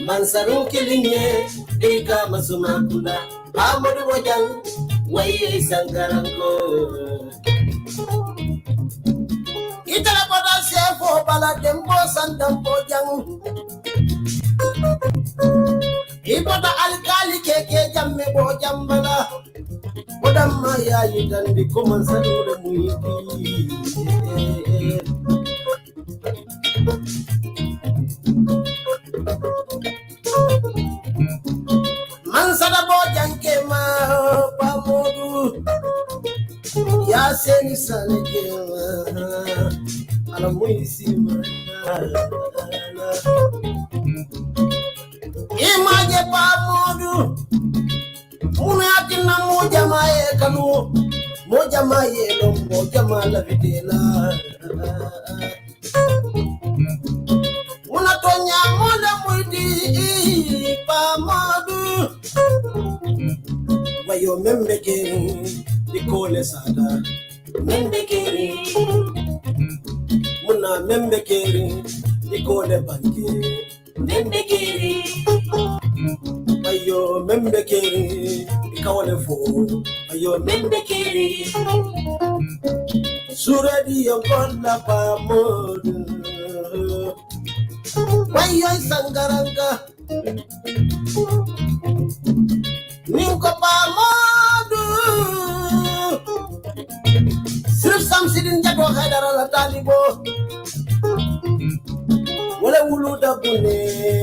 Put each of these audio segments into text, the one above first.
Mansaru kilinye ika masumakula Amodu Bojang waye sangarango Itala pada sefo bala dembo sandam Bojang Ibada alkali keke jamme Bojang bala Odamma ya yidandi ko mansaru de muiti Mansada Bojang kema pamodu ya seni sale kema ala muisi imaje pamodu munatina moja mae kanu moja mae lombo jamala videla unatonya mola muidi pamodu wayo Mengbe Kering ikole sada Mengbe Kering muna Mengbe Kering ikole banki Mengbe Kering wayo Mengbe Kering ikawale fo wayo Mengbe Kering suradi yonkola pamodu wayo sangaranga Ninko pamodu Sirif samsidin jadwa khaydara la talibo Wala wuluda bune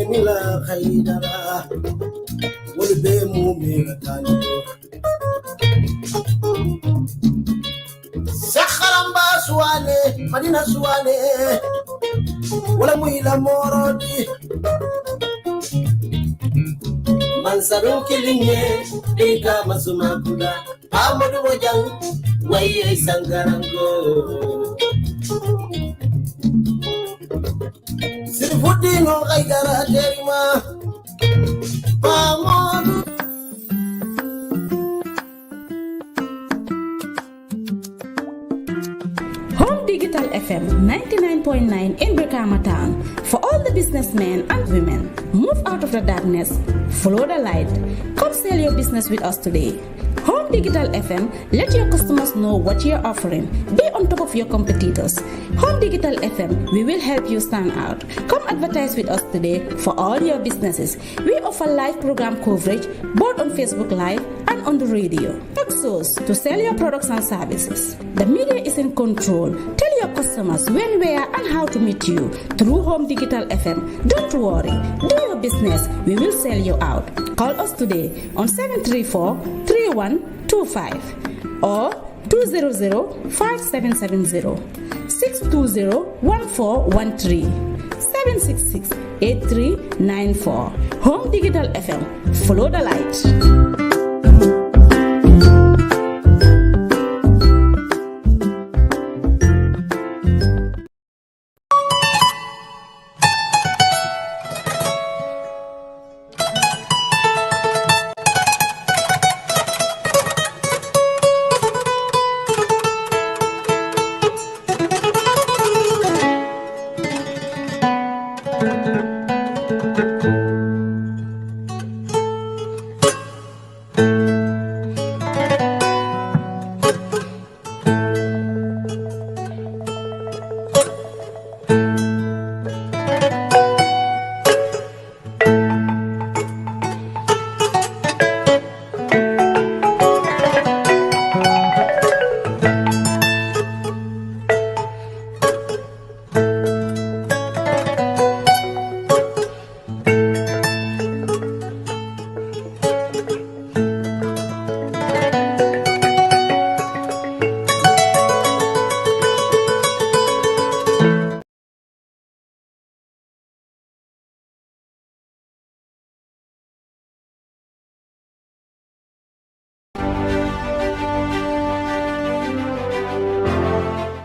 nila khaydara Wala bemu mila talibo Sakharamba suwane Madina suwane Wala muila morodi Mansaru kilinye ika masumakula Amodu Bojang waye sangarango Sirfudi no khaydara terima pamodu Home Digital FM 99.9 in Brikama Town. For all the businessmen and women, move out of the darkness, follow the light. Come sell your business with us today. Home Digital FM, let your customers know what you're offering. Be on top of your competitors. Home Digital FM, we will help you stand out. Come advertise with us today for all your businesses. We offer live program coverage both on Facebook Live and on the radio. Exos to sell your products and services. The media is in control. Tell your customers when, where, and how to meet you through Home Digital FM. Don't worry. Do your business. We will sell you out. Call us today on 734-3125 or 200-5770, 620-1413, 766-8394. Home Digital FM. Follow the light.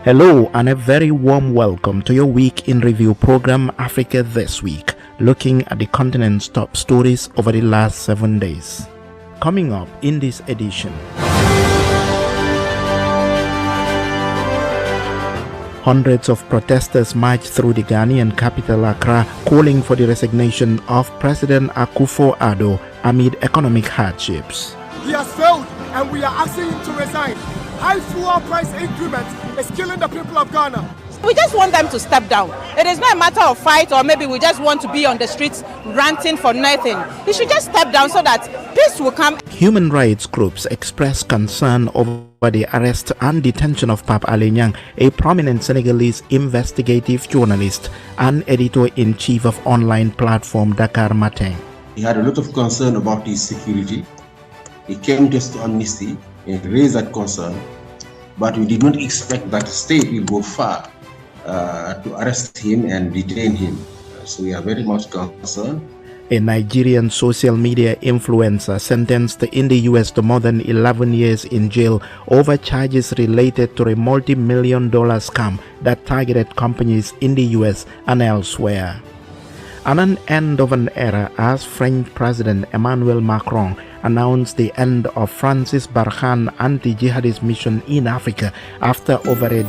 Hello and a very warm welcome to your Week in Review program, Africa This Week, looking at the continent's top stories over the last 7 days. Coming up in this edition, Hundreds of protesters marched through the Ghanaian capital Accra, calling for the resignation of President Akufo-Addo amid economic hardships. He has failed and we are asking him to resign. High fuel price increment is killing the people of Ghana. We just want them to step down. It is not a matter of fight, or maybe we just want to be on the streets ranting for nothing. He should just step down so that peace will come. Human rights groups expressed concern over the arrest and detention of Pape Alé Niang, a prominent Senegalese investigative journalist and editor-in-chief of online platform Dakar Matin. He had a lot of concern about his security. He came to us to Amnesty and raised that concern, but we did not expect that the state will go far to arrest him and detain him. So we are very much concerned. A Nigerian social media influencer sentenced in the US to more than 11 years in jail over charges related to a multi-million-dollar scam that targeted companies in the US and elsewhere. And an end of an era as French President Emmanuel Macron announced the end of Francis Barkhane anti-jihadist mission in Africa after over a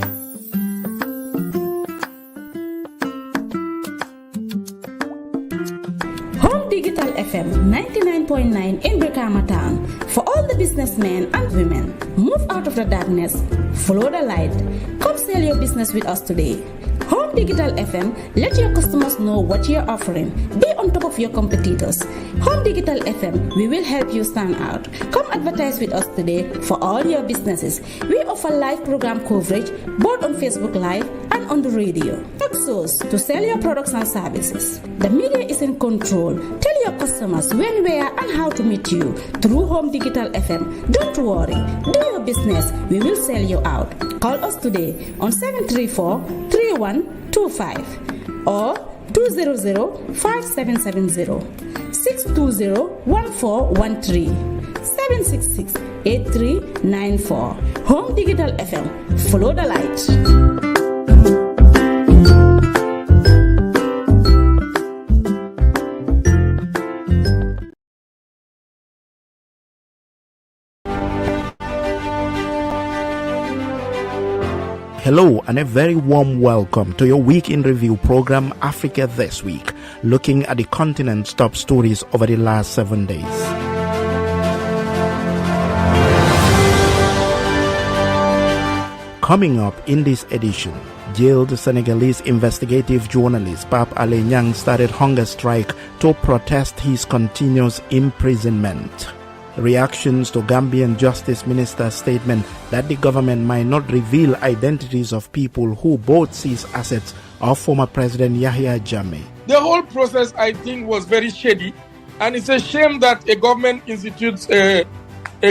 Digital FM 99.9 in Brikama Town. For all the businessmen and women, move out of the darkness, follow the light. Come sell your business with us today. Home Digital FM, let your customers know what you're offering. Be on top of your competitors. Home Digital FM, we will help you stand out. Come advertise with us today for all your businesses. We offer live program coverage both on Facebook Live and on the radio. Talk source to sell your products and services. The media is in control. Tell your customers when, where, and how to meet you through Home Digital FM. Don't worry. Do your business. We will sell you out. Call us today on 734-3125 or 200-5770, 620-1413, 766-8394. Home Digital FM. Follow the light. Hello and a very warm welcome to your Week in Review program, Africa This Week, looking at the continent's top stories over the last 7 days. Coming up in this edition, jailed Senegalese investigative journalist Pape Alé Niang started hunger strike to protest his continuous imprisonment. Reactions to Gambian Justice Minister's statement that the government might not reveal identities of people who both seize assets of former President Yahya Jammeh. The whole process, I think, was very shady, and it's a shame that a government institutes a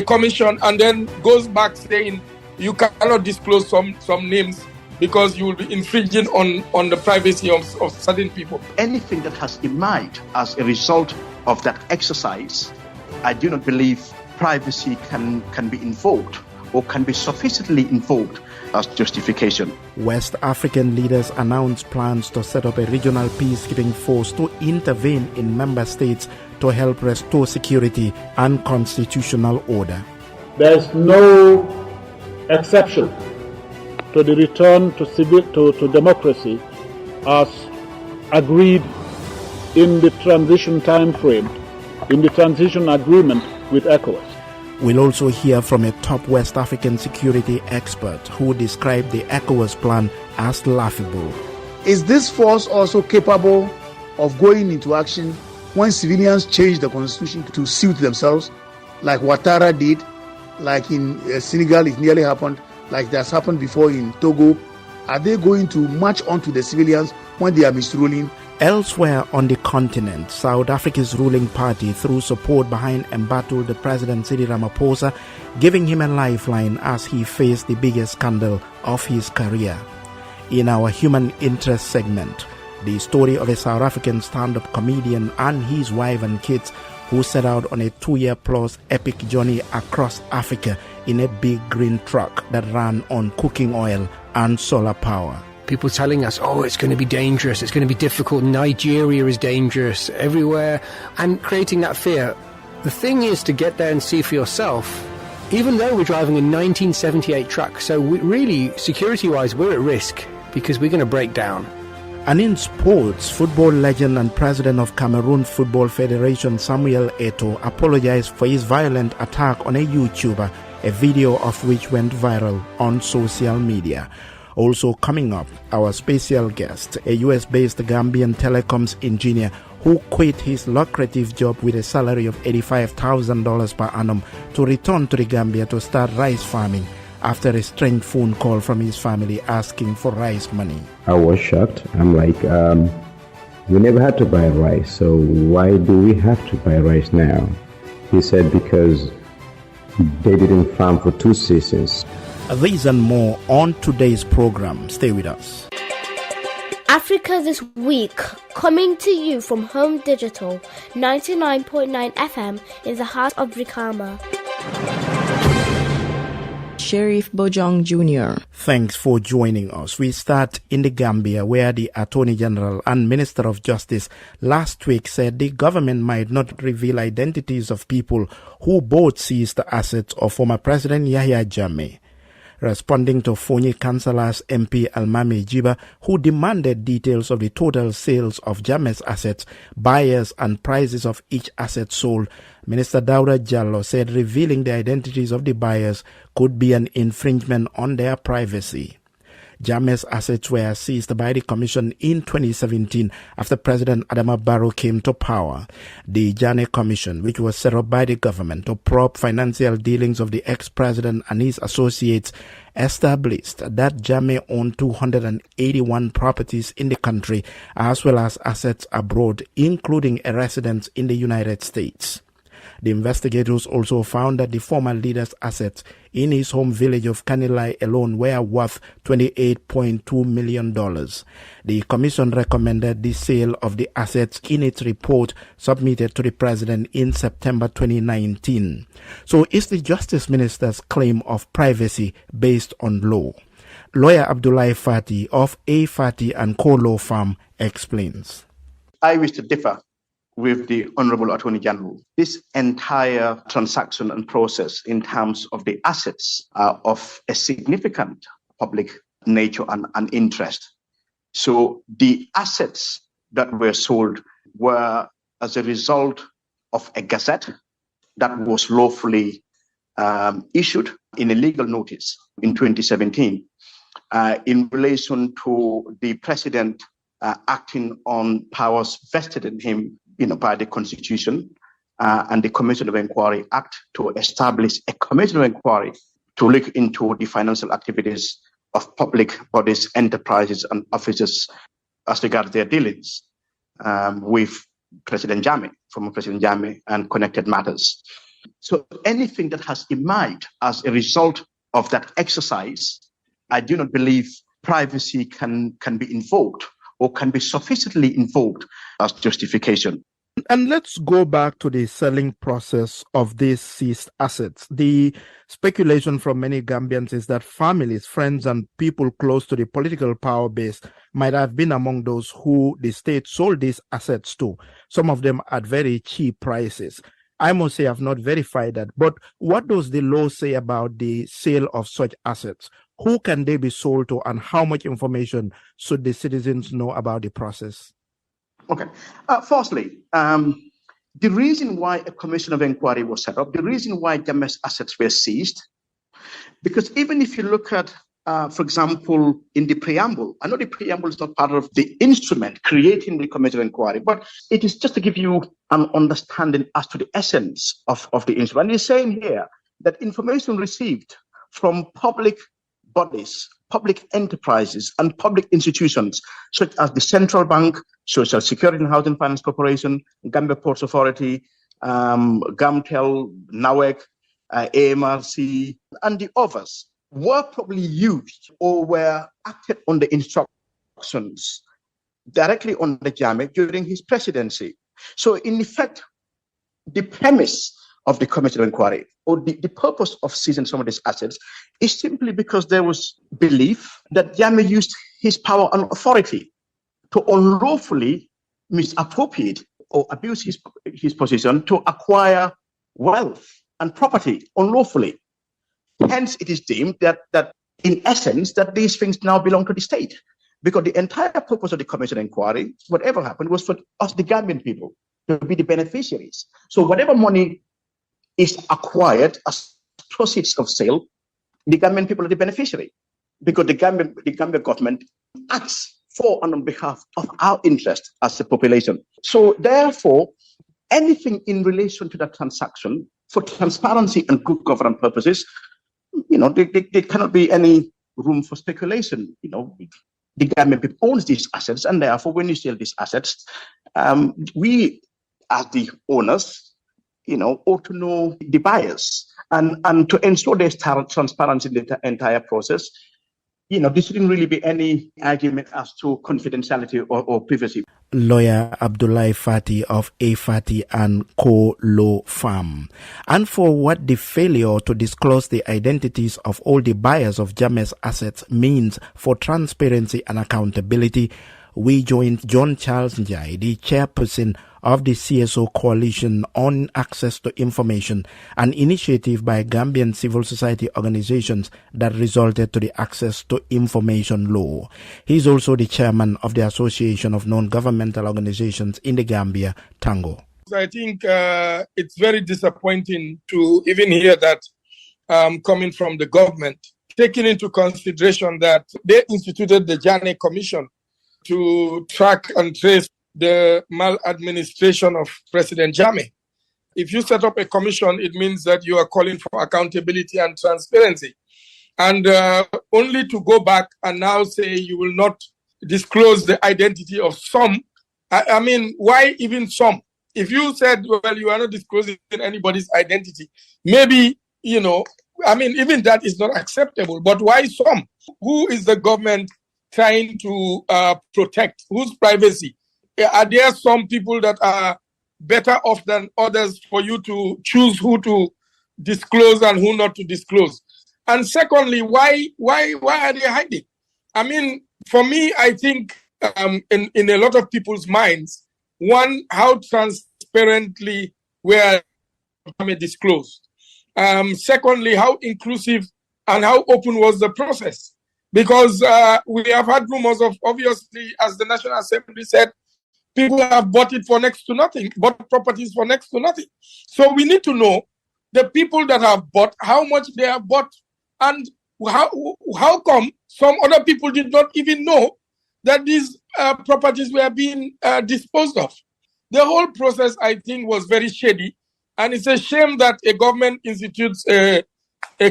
commission and then goes back saying you cannot disclose some names because you will be infringing on the privacy of certain people. Anything that has emerged as a result of that exercise, I do not believe privacy can be invoked or can be sufficiently invoked as justification. West African leaders announced plans to set up a regional peacekeeping force to intervene in member states to help restore security and constitutional order. There is no exception to the return to democracy as agreed in the transition time frame, in the transition agreement with ECOWAS. We'll also hear from a top West African security expert who described the ECOWAS plan as laughable. Is this force also capable of going into action when civilians change the constitution to suit themselves, like Ouattara did, like in Senegal it nearly happened, like that's happened before in Togo? Are they going to march onto the civilians when they are misruling? Elsewhere on the continent, South Africa's ruling party threw support behind embattled President Cyril Ramaphosa, giving him a lifeline as he faced the biggest scandal of his career. In our human interest segment, the story of a South African stand-up comedian and his wife and kids who set out on a 2-year-plus epic journey across Africa in a big green truck that ran on cooking oil and solar power. People telling us, oh, it's going to be dangerous, it's going to be difficult, Nigeria is dangerous, everywhere, and creating that fear. The thing is to get there and see for yourself, even though we're driving a 1978 truck, so really, security-wise, we're at risk. because we're going to break down. And in sports, football legend and president of Cameroon Football Federation Samuel Eto'o apologized for his violent attack on a YouTuber, a video of which went viral on social media. Also coming up, our special guest, a US-based Gambian telecoms engineer who quit his lucrative job with a salary of $85,000 per annum to return to the Gambia to start rice farming after a strange phone call from his family asking for rice money. I was shocked. I'm like, we never had to buy rice, so why do we have to buy rice now? He said because they didn't farm for 2 seasons. These and more on today's program. Stay with us. Africa This Week, coming to you from Home Digital 99.9 FM in the heart of Brikama. Sheriff Bojang Jnr. Thanks for joining us. We start in the Gambia, where the Attorney General and Minister of Justice last week said the government might not reveal identities of people who both seized the assets of former President Yahya Jammeh. Responding to Fonyi Councillor's MP Almami Jiba, who demanded details of the total sales of Jammeh's assets, buyers and prices of each asset sold, Minister Dauda Jallo said revealing the identities of the buyers could be an infringement on their privacy. Jammeh's assets were seized by the Commission in 2017 after President Adama Barrow came to power. The Jnr Commission, which was set up by the government to probe financial dealings of the ex-president and his associates, established that Jammeh owned 281 properties in the country as well as assets abroad, including a residence in the United States. The investigators also found that the former leader's assets in his home village of Kanilai alone were worth $28.2 million. The commission recommended the sale of the assets in its report submitted to the president in September 2019. So is the Justice Minister's claim of privacy based on law? Lawyer Abdullahi Fati of A. Fati and Co. Law Firm explains. I wish to differ with the Honorable Attorney General. This entire transaction and process in terms of the assets are of a significant public nature and interest. So the assets that were sold were as a result of a gazette that was lawfully issued in a legal notice in 2017 in relation to the president acting on powers vested in him by the Constitution and the Commission of Inquiry Act to establish a Commission of Inquiry to look into the financial activities of public bodies, enterprises, and offices as regards their dealings with President Jammeh, former President Jammeh, and connected matters. So anything that has emerged as a result of that exercise, I do not believe privacy can be invoked or can be sufficiently invoked as justification. And let's go back to the selling process of these seized assets. The speculation from many Gambians is that families, friends, and people close to the political power base might have been among those who the state sold these assets to, some of them at very cheap prices. I must say I've not verified that, but what does the law say about the sale of such assets? Who can they be sold to, and how much information should the citizens know about the process? Okay. Firstly, the reason why a commission of inquiry was set up, the reason why Jammeh's assets were seized, because even if you look at, for example, in the preamble, I know the preamble is not part of the instrument creating the commission of inquiry, but it is just to give you an understanding as to the essence of the instrument. And it's saying here that information received from public bodies, public enterprises, and public institutions such as the Central Bank, Social Security and Housing Finance Corporation, Gambia Ports Authority, GAMTEL, NAWEC, AMRC, and the others were probably used or were acted on the instructions directly on the Jammeh during his presidency. So in effect, the premise of the commission of inquiry, or the purpose of seizing some of these assets, is simply because there was belief that Jammeh used his power and authority to unlawfully misappropriate or abuse his position to acquire wealth and property unlawfully. Hence, it is deemed that in essence, that these things now belong to the state. Because the entire purpose of the commission inquiry, whatever happened, was for us, the Gambian people, to be the beneficiaries. So whatever money is acquired as proceeds of sale, the Gambian people are the beneficiary, because the Gambian government acts for and on behalf of our interest as a population. So therefore, anything in relation to that transaction, for transparency and good governance purposes, there cannot be any room for speculation. The Gambian people owns these assets, and therefore, when you sell these assets, we, as the owners, ought to know the buyers, and to ensure there's transparency in the entire process. There shouldn't really be any argument as to confidentiality or privacy. Lawyer Abdullahi Fati of A. Fati and Co. Law Firm. And for what the failure to disclose the identities of all the buyers of Jammeh's assets means for transparency and accountability, we joined John Charles Njai, the chairperson of the CSO Coalition on Access to Information, an initiative by Gambian civil society organizations that resulted to the Access to Information Law. He is also the chairman of the Association of Non-Governmental Organizations in the Gambia, Tango. I think it's very disappointing to even hear that coming from the government, taking into consideration that they instituted the Jnr Commission to track and trace the maladministration of President Jammeh. If you set up a commission, it means that you are calling for accountability and transparency. And only to go back and now say you will not disclose the identity of some. I mean, why even some? If you said, well, you are not disclosing anybody's identity, maybe, even that is not acceptable. But why some? Who is the government trying to protect? Whose privacy? Are there some people that are better off than others for you to choose who to disclose and who not to disclose? And secondly, why are they hiding? I mean, for me, I think in a lot of people's minds, one, how transparently were disclosed. Secondly, how inclusive and how open was the process? Because we have had rumors of, obviously, as the National Assembly said, people have bought it for next to nothing, bought properties for next to nothing. So we need to know the people that have bought, how much they have bought, and how come some other people did not even know that these properties were being disposed of. The whole process, I think, was very shady. And it's a shame that a government institutes a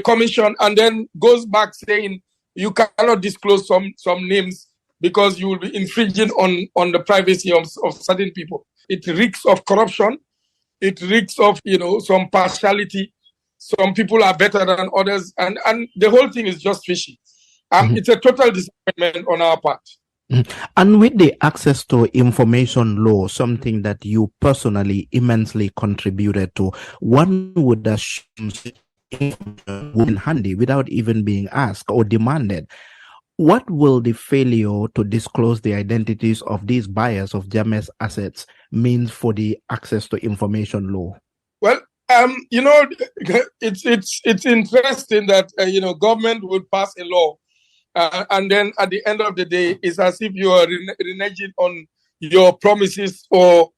commission and then goes back saying you cannot disclose some names because you will be infringing on the privacy of certain people. It reeks of corruption. It reeks of, some partiality. Some people are better than others. And the whole thing is just fishy. It's a total disappointment on our part. And with the Access to Information Law, something that you personally immensely contributed to, one would assume would handy without even being asked or demanded. What will the failure to disclose the identities of these buyers of Jammeh's assets mean for the Access to Information Law? Well, it's interesting that government will pass a law, and then at the end of the day, it's as if you are reneging on your promises or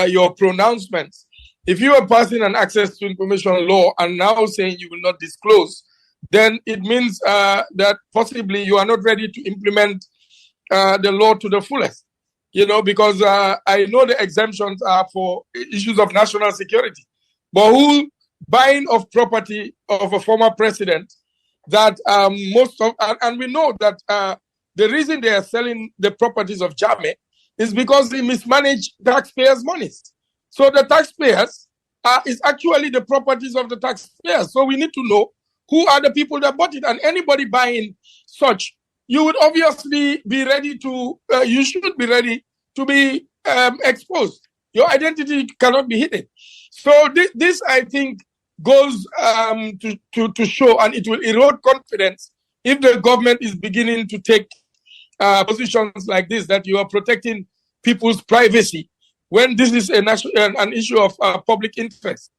your pronouncements. If you are passing an Access to Information Law and now saying you will not disclose, then it means that possibly you are not ready to implement the law to the fullest. Because I know the exemptions are for issues of national security. But who buying of property of a former president that and we know that the reason they are selling the properties of Jammeh is because they mismanage taxpayers' monies. So the taxpayers is actually the properties of the taxpayers. So we need to know who are the people that bought it. And anybody buying such, you would obviously be ready to, you should be ready to be exposed. Your identity cannot be hidden. So this I think, goes to show, and it will erode confidence if the government is beginning to take positions like this, that you are protecting people's privacy, when this is an issue of public interest.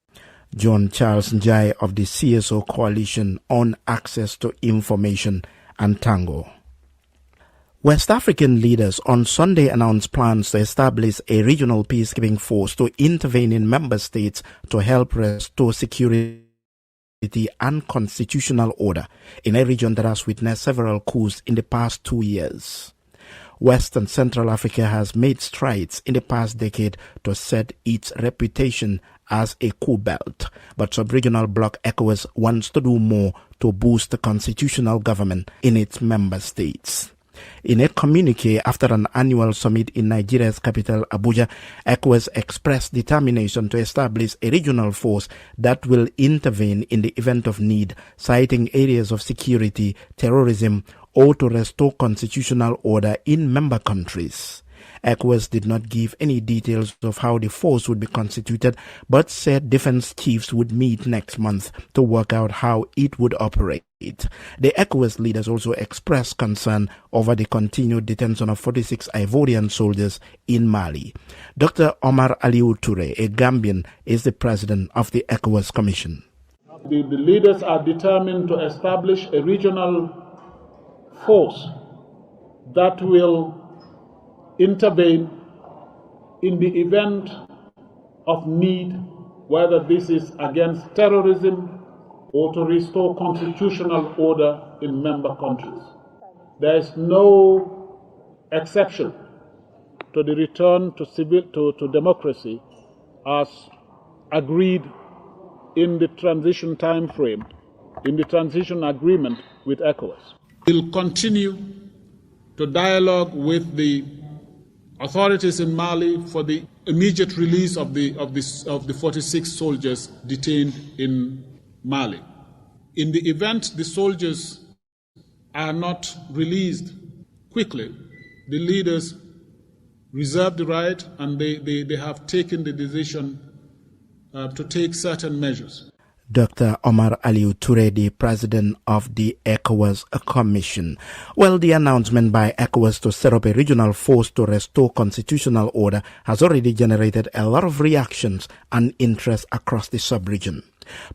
John Charles Njai of the CSO Coalition on Access to Information and Tango. West African leaders on Sunday announced plans to establish a regional peacekeeping force to intervene in member states to help restore security and constitutional order in a region that has witnessed several coups in the past 2 years. West and Central Africa has made strides in the past decade to set its reputation as a coup belt, but sub-regional bloc ECOWAS wants to do more to boost the constitutional government in its member states. In a communique after an annual summit in Nigeria's capital, Abuja, ECOWAS expressed determination to establish a regional force that will intervene in the event of need, citing areas of security, terrorism, or to restore constitutional order in member countries. ECOWAS did not give any details of how the force would be constituted, but said defense chiefs would meet next month to work out how it would operate. The ECOWAS leaders also expressed concern over the continued detention of 46 Ivorian soldiers in Mali. Dr. Omar Aliou Touré, a Gambian, is the president of the ECOWAS Commission. The leaders are determined to establish a regional force that will intervene in the event of need, whether this is against terrorism or to restore constitutional order in member countries. There is no exception to the return to democracy as agreed in the transition time frame, in the transition agreement with ECOWAS. We'll continue to dialogue with the authorities in Mali for the immediate release of the 46 soldiers detained in Mali. In the event the soldiers are not released quickly, the leaders reserve the right and they have taken the decision to take certain measures. Dr. Omar Aliou Touré, the president of the ECOWAS Commission. Well, the announcement by ECOWAS to set up a regional force to restore constitutional order has already generated a lot of reactions and interest across the sub-region.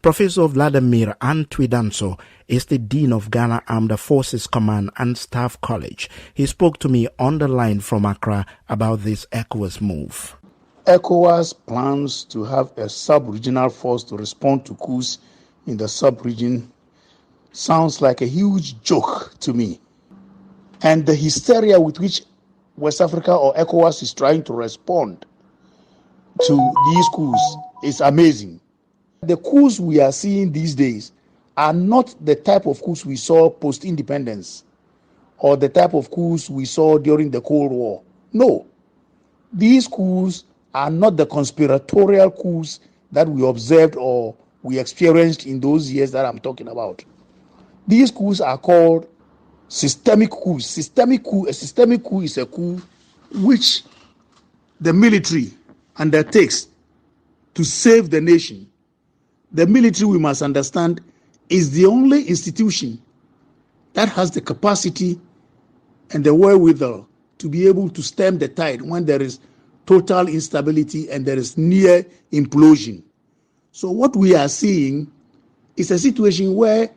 Professor Vladimir Antwidanso is the Dean of Ghana Armed Forces Command and Staff College. He spoke to me on the line from Accra about this ECOWAS move. ECOWAS plans to have a sub-regional force to respond to coups in the sub-region. Sounds like a huge joke to me. And the hysteria with which West Africa or ECOWAS is trying to respond to these coups is amazing. The coups we are seeing these days are not the type of coups we saw post-independence or the type of coups we saw during the Cold War. No, these coups are not the conspiratorial coups that we observed or we experienced in those years that I'm talking about. These coups are called systemic coups. A systemic coup is a coup which the military undertakes to save the nation. The military, we must understand, is the only institution that has the capacity and the wherewithal to be able to stem the tide when there is total instability and there is near implosion. So what we are seeing is a situation where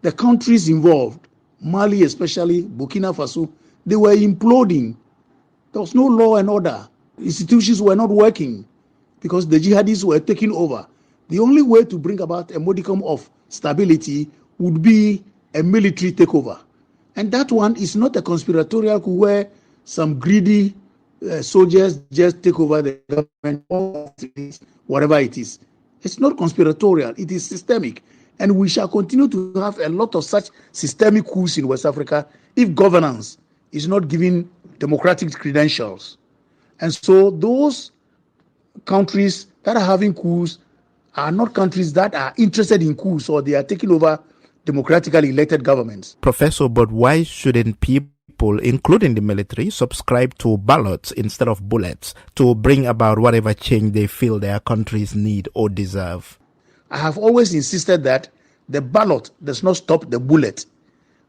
the countries involved, Mali especially, Burkina Faso, they were imploding. There was no law and order. Institutions were not working because the jihadists were taking over. The only way to bring about a modicum of stability would be a military takeover. And that one is not a conspiratorial coup where some greedy soldiers just take over the government, whatever it is. It's not conspiratorial, it is systemic. And we shall continue to have a lot of such systemic coups in West Africa if governance is not given democratic credentials. And so those countries that are having coups are not countries that are interested in coups or they are taking over democratically elected governments. Professor, but why shouldn't people, including the military, subscribe to ballots instead of bullets to bring about whatever change they feel their countries need or deserve? I have always insisted that the ballot does not stop the bullet.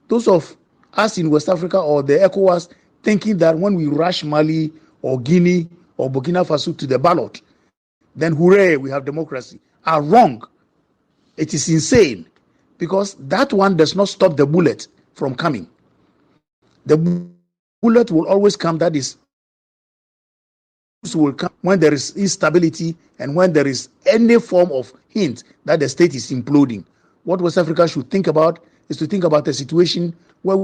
Those of us in West Africa or the ECOWAS thinking that when we rush Mali or Guinea or Burkina Faso to the ballot, then hooray, we have democracy, are wrong. It is insane because that one does not stop the bullet from coming. The bullet will always come. That is, will come when there is instability and when there is any form of hint that the state is imploding. What West Africa should think about is to think about a situation where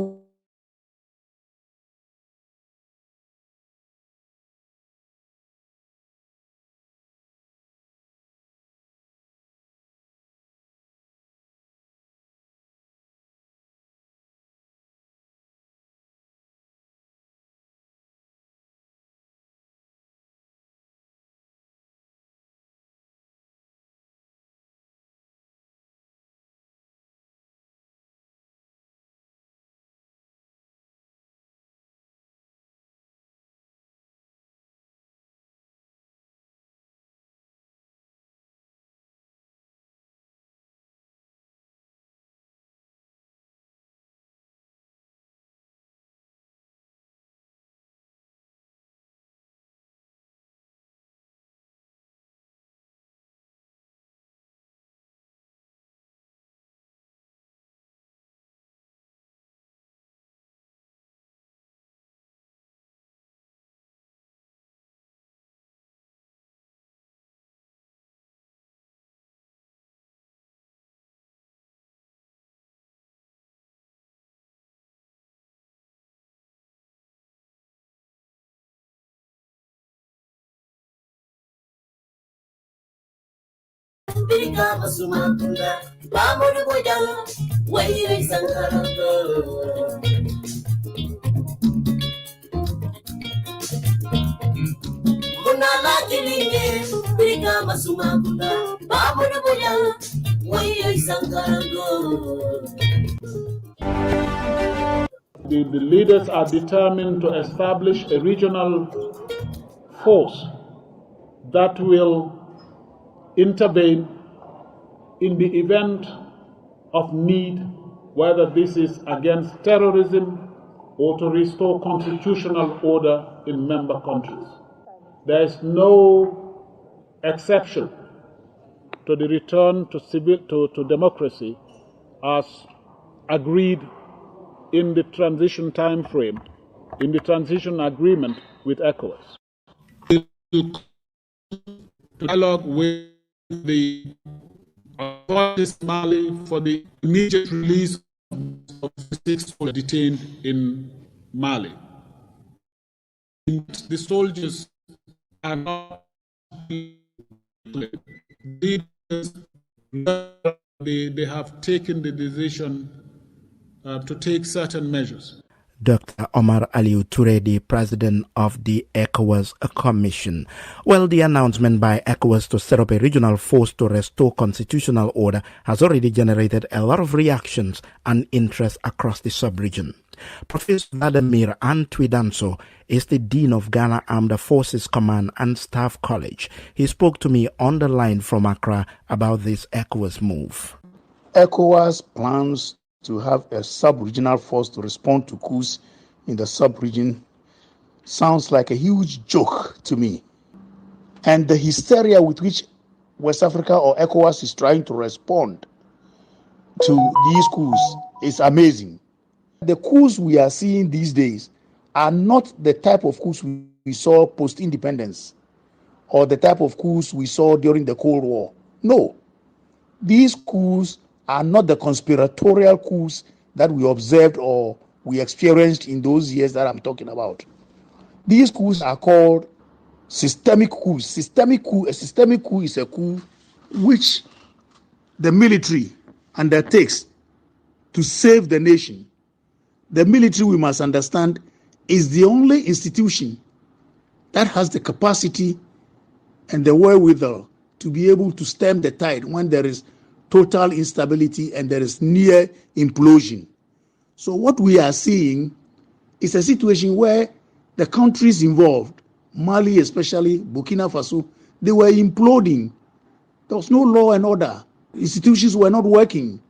the leaders are determined to establish a regional force that will intervene in the event of need, whether this is against terrorism or to restore constitutional order in member countries. There is no exception to the return to democracy as agreed in the transition time frame, in the transition agreement with ECOWAS. Dialogue with the authorities in Mali for the immediate release of the 6 who are detained in Mali. The soldiers are not they have taken the decision to take certain measures. Dr. Omar Aliou Touré, the president of the ECOWAS Commission. Well, the announcement by ECOWAS to set up a regional force to restore constitutional order has already generated a lot of reactions and interest across the sub-region. Professor Vladimir Antwidanso is the Dean of Ghana Armed Forces Command and Staff College. He spoke to me on the line from Accra about this ECOWAS move. ECOWAS plans to have a sub-regional force to respond to coups in the sub-region sounds like a huge joke to me. And the hysteria with which West Africa or ECOWAS is trying to respond to these coups is amazing. The coups we are seeing these days are not the type of coups we saw post-independence or the type of coups we saw during the Cold War. No, these coups are not the conspiratorial coups that we observed or we experienced in those years that I'm talking about. These coups are called systemic coups. A systemic coup is a coup which the military undertakes to save the nation. The military, we must understand, is the only institution that has the capacity and the wherewithal to be able to stem the tide when there is total instability and there is near implosion. So what we are seeing is a situation where the countries involved, Mali especially, Burkina Faso, they were imploding. There was no law and order. Institutions were not working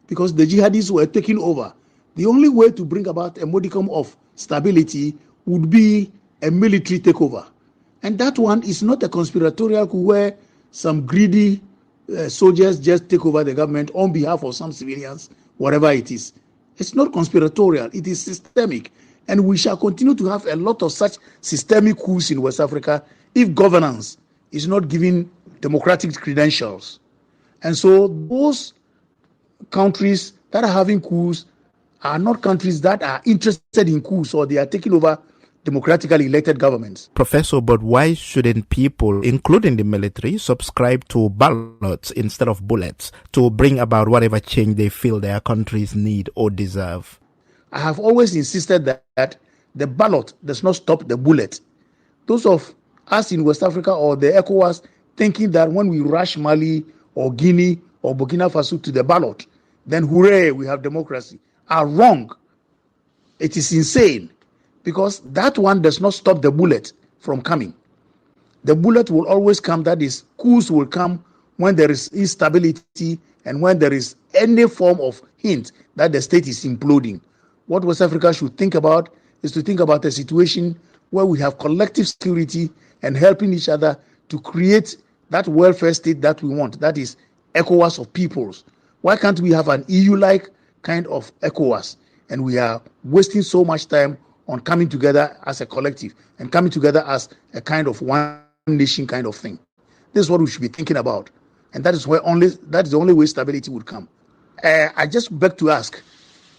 because the jihadists were taking over. The only way to bring about a modicum of stability would be a military takeover. And that one is not a conspiratorial coup where some greedy soldiers just take over the government on behalf of some civilians, whatever it is. It's not conspiratorial, it is systemic. And we shall continue to have a lot of such systemic coups in West Africa if governance is not given democratic credentials. And so those countries that are having coups are not countries that are interested in coups, or they are taking over democratically elected governments. Professor, but why shouldn't people, including the military, subscribe to ballots instead of bullets to bring about whatever change they feel their countries need or deserve? I have always insisted that the ballot does not stop the bullet. Those of us in West Africa or the ECOWAS thinking that when we rush Mali or Guinea or Burkina Faso to the ballot, then hooray, we have democracy, are wrong. It is insane, because that one does not stop the bullet from coming. The bullet will always come, that is, coups will come when there is instability and when there is any form of hint that the state is imploding. What West Africa should think about is to think about a situation where we have collective security and helping each other to create that welfare state that we want, that is ECOWAS of peoples. Why can't we have an EU-like kind of ECOWAS? And we are wasting so much time on coming together as a collective and coming together as a kind of one nation kind of thing. This is what we should be thinking about. And that is the only way stability would come. I just beg to ask,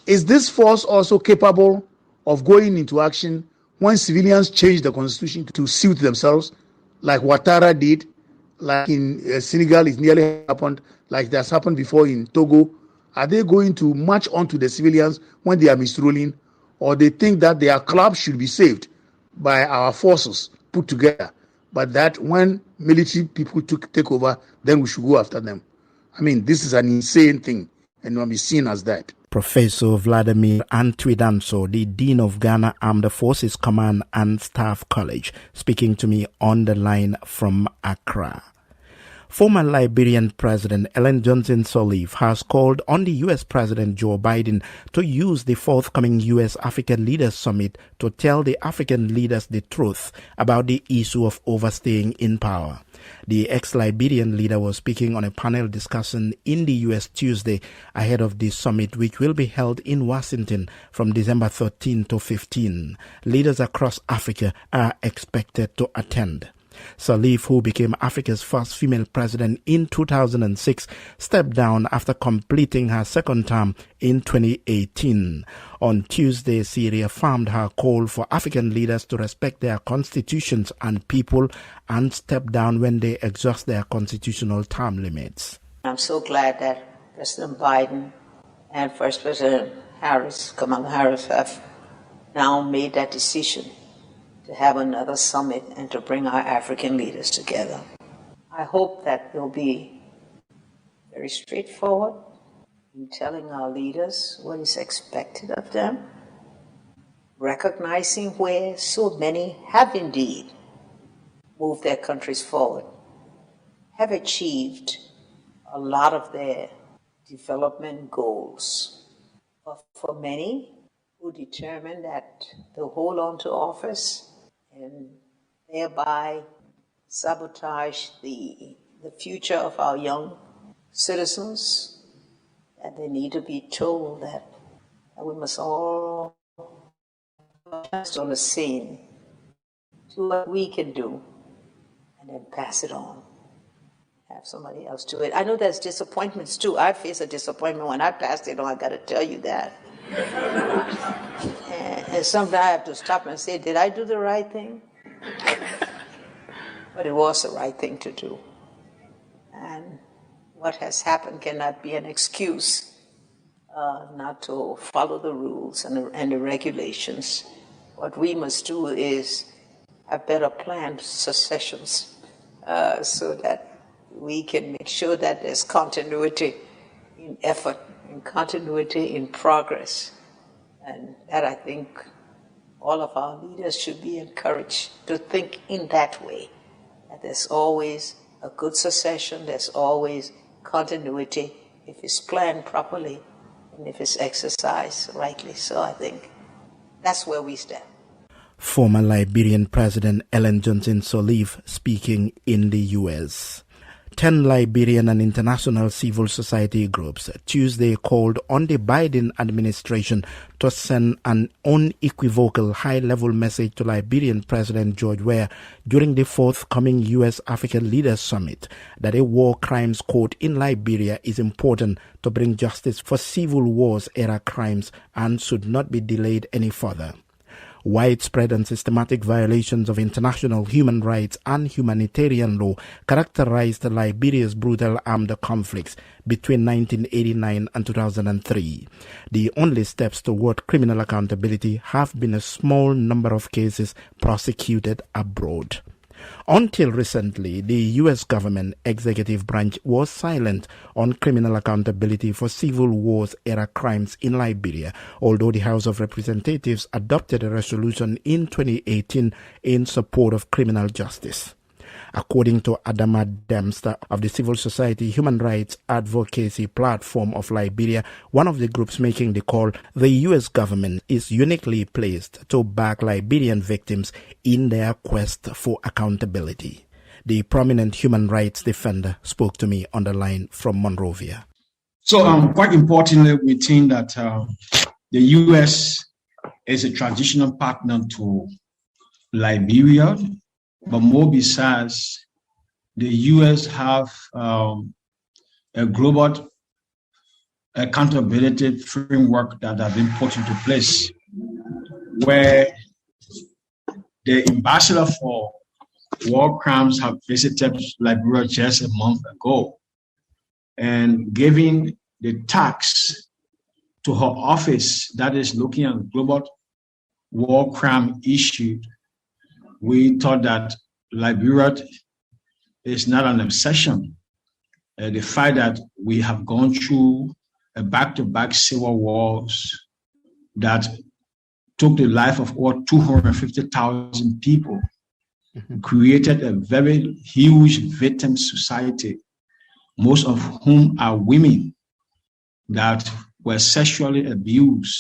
is this force also capable of going into action when civilians change the constitution to suit themselves, like Ouattara did, like in Senegal it nearly happened, like that's happened before in Togo? Are they going to march onto the civilians when they are misruling, or they think that their club should be saved by our forces put together, but that when military people take over, then we should go after them? I mean, this is an insane thing, and will be seen as that. Professor Vladimir Antwidanso, the Dean of Ghana Armed Forces Command and Staff College, speaking to me on the line from Accra. Former Liberian President Ellen Johnson Sirleaf has called on the U.S. President Joe Biden to use the forthcoming U.S. African Leaders Summit to tell the African leaders the truth about the issue of overstaying in power. The ex-Liberian leader was speaking on a panel discussion in the U.S. Tuesday ahead of the summit, which will be held in Washington from December 13 to 15. Leaders across Africa are expected to attend. Sirleaf, who became Africa's first female president in 2006, stepped down after completing her second term in 2018. On Tuesday, she reaffirmed her call for African leaders to respect their constitutions and people and step down when they exhaust their constitutional term limits. I'm so glad that President Biden and First President Kamala Harris, have now made that decision to have another summit and to bring our African leaders together. I hope that we'll be very straightforward in telling our leaders what is expected of them, recognizing where so many have indeed moved their countries forward, have achieved a lot of their development goals. But for many who determine that they'll hold on to office and thereby sabotage the future of our young citizens, that they need to be told that we must all just on the scene, do what we can do, and then pass it on. Have somebody else do it. I know there's disappointments too. I face a disappointment when I passed it on, I gotta tell you that. And sometimes I have to stop and say, did I do the right thing? But it was the right thing to do. And what has happened cannot be an excuse not to follow the rules and the regulations. What we must do is have better planned successions so that we can make sure that there's continuity in effort and continuity in progress. And that, I think, all of our leaders should be encouraged to think in that way, that there's always a good succession, there's always continuity if it's planned properly and if it's exercised rightly. So I think that's where we stand. Former Liberian President Ellen Johnson Sirleaf speaking in the U.S. 10 Liberian and international civil society groups Tuesday called on the Biden administration to send an unequivocal high-level message to Liberian President George Weah during the forthcoming U.S.-Africa Leaders Summit that a war crimes court in Liberia is important to bring justice for civil wars-era crimes and should not be delayed any further. Widespread and systematic violations of international human rights and humanitarian law characterized Liberia's brutal armed conflicts between 1989 and 2003. The only steps toward criminal accountability have been a small number of cases prosecuted abroad. Until recently, the U.S. government executive branch was silent on criminal accountability for civil wars-era crimes in Liberia, although the House of Representatives adopted a resolution in 2018 in support of criminal justice. According to Adama Dempster of the Civil Society Human Rights Advocacy Platform of Liberia, one of the groups making the call, the U.S. government is uniquely placed to back Liberian victims in their quest for accountability. The prominent human rights defender spoke to me on the line from Monrovia. So quite importantly, we think that the U.S. is a traditional partner to Liberia. But more besides, the U.S. have a global accountability framework that has been put into place, where the ambassador for war crimes have visited Liberia just a month ago and giving the task to her office that is looking at global war crime issue. We thought that Liberia is not an obsession. The fact that we have gone through a back-to-back civil wars that took the life of over 250,000 people, created a very huge victim society, most of whom are women that were sexually abused,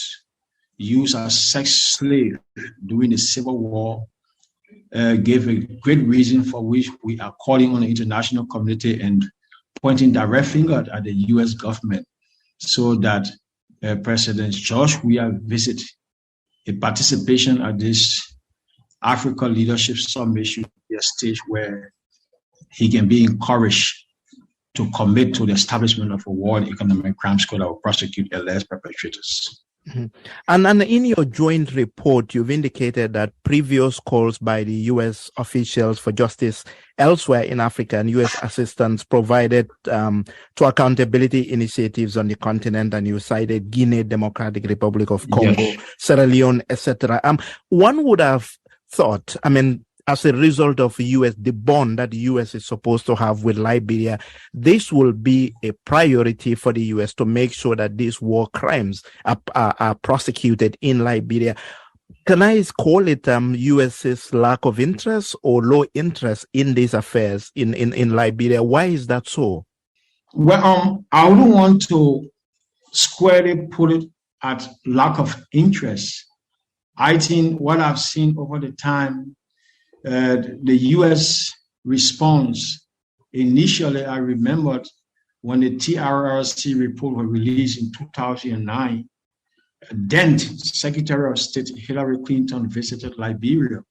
used as sex slaves during the Civil War. Gave a great reason for which we are calling on the international community and pointing direct finger at the U.S. government so that President George Weah visit a participation at this Africa Leadership Summit should be a stage where he can be encouraged to commit to the establishment of a World Economic Crimes Court that will prosecute alleged perpetrators. Mm-hmm. And in your joint report, you've indicated that previous calls by the U.S. officials for justice elsewhere in Africa and U.S. assistance provided to accountability initiatives on the continent, and you cited Guinea, Democratic Republic of Congo, yes, Sierra Leone, etc. One would have thought, as a result of the bond that the U.S. is supposed to have with Liberia, this will be a priority for the U.S. to make sure that these war crimes are prosecuted in Liberia. Can I call it U.S.'s lack of interest or low interest in these affairs in Liberia? Why is that so? Well, I wouldn't want to squarely put it at lack of interest. I think what I've seen over the time, the U.S. response, initially I remembered when the TRRC report was released in 2009, then Secretary of State Hillary Clinton visited Liberia,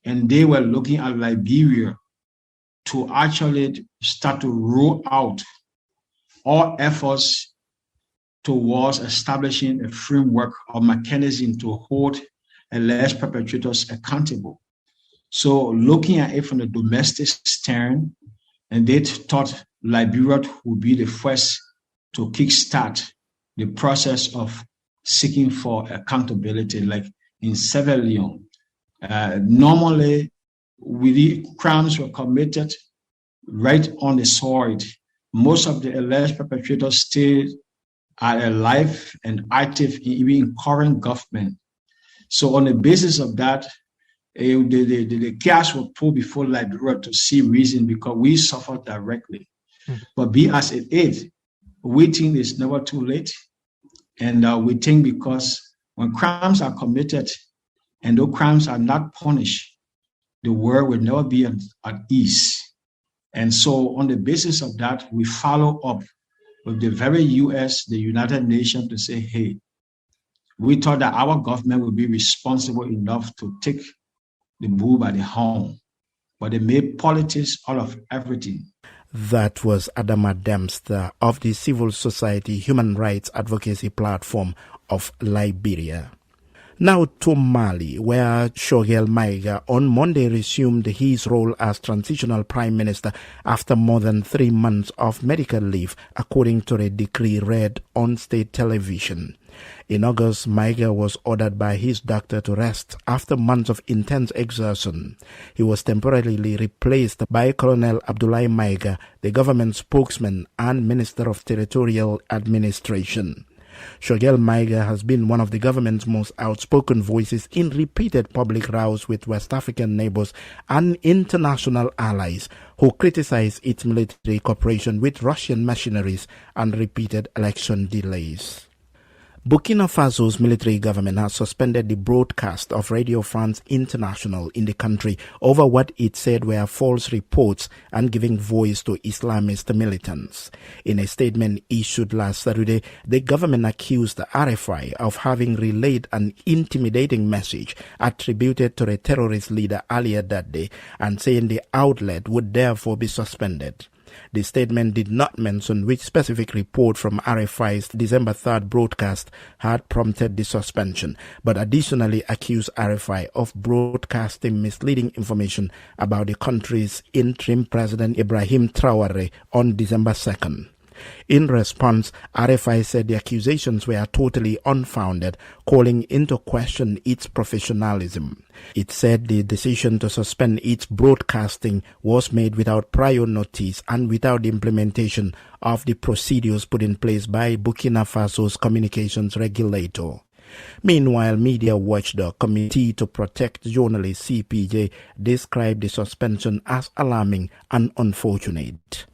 and they were looking at Liberia to actually start to roll out all efforts towards establishing a framework or mechanism to hold alleged perpetrators accountable. So looking at it from the domestic stand, and they thought Liberia would be the first to kickstart the process of seeking for accountability, like in Sierra Leone. Normally, the crimes were committed right on the soil. Most of the alleged perpetrators still are alive and active even in current government. So on the basis of that, the case were put before Liberia to see reason because we suffered directly. But be as it is, we think it's never too late. And we think because when crimes are committed and those crimes are not punished, the world will never be at ease. And so on the basis of that, we follow up with the very US, the United Nations, to say, hey, we thought that our government would be responsible enough to take the bull by the horn, but they made politics out of everything. That was Adama Dempster of the Civil Society Human Rights Advocacy Platform of Liberia. Now to Mali, where Choguel Maïga on Monday resumed his role as transitional prime minister after more than 3 months of medical leave, according to a decree read on state television. In August, Maïga was ordered by his doctor to rest after months of intense exertion. He was temporarily replaced by Colonel Abdoulaye Maïga, the government spokesman and Minister of Territorial Administration. Choguel Maïga has been one of the government's most outspoken voices in repeated public rows with West African neighbors and international allies who criticize its military cooperation with Russian mercenaries and repeated election delays. Burkina Faso's military government has suspended the broadcast of Radio France International in the country over what it said were false reports and giving voice to Islamist militants. In a statement issued last Saturday, the government accused the RFI of having relayed an intimidating message attributed to the terrorist leader earlier that day and saying the outlet would therefore be suspended. The statement did not mention which specific report from RFI's December 3rd broadcast had prompted the suspension, but additionally accused RFI of broadcasting misleading information about the country's interim president Ibrahim Traoré on December 2nd. In response, RFI said the accusations were totally unfounded, calling into question its professionalism. It said the decision to suspend its broadcasting was made without prior notice and without the implementation of the procedures put in place by Burkina Faso's communications regulator. Meanwhile, media watchdog Committee to Protect Journalists CPJ described the suspension as alarming and unfortunate.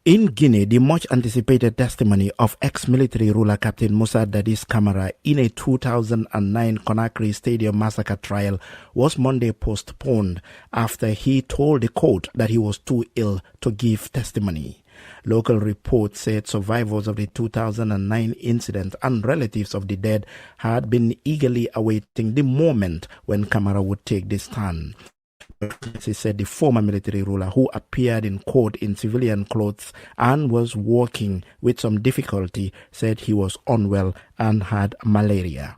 In Guinea, the much-anticipated testimony of ex-military ruler Captain Moussa Dadis Camara in a 2009 Conakry Stadium massacre trial was Monday postponed after he told the court that he was too ill to give testimony. Local reports said survivors of the 2009 incident and relatives of the dead had been eagerly awaiting the moment when Camara would take the stand. He said the former military ruler, who appeared in court in civilian clothes and was walking with some difficulty, said he was unwell and had malaria.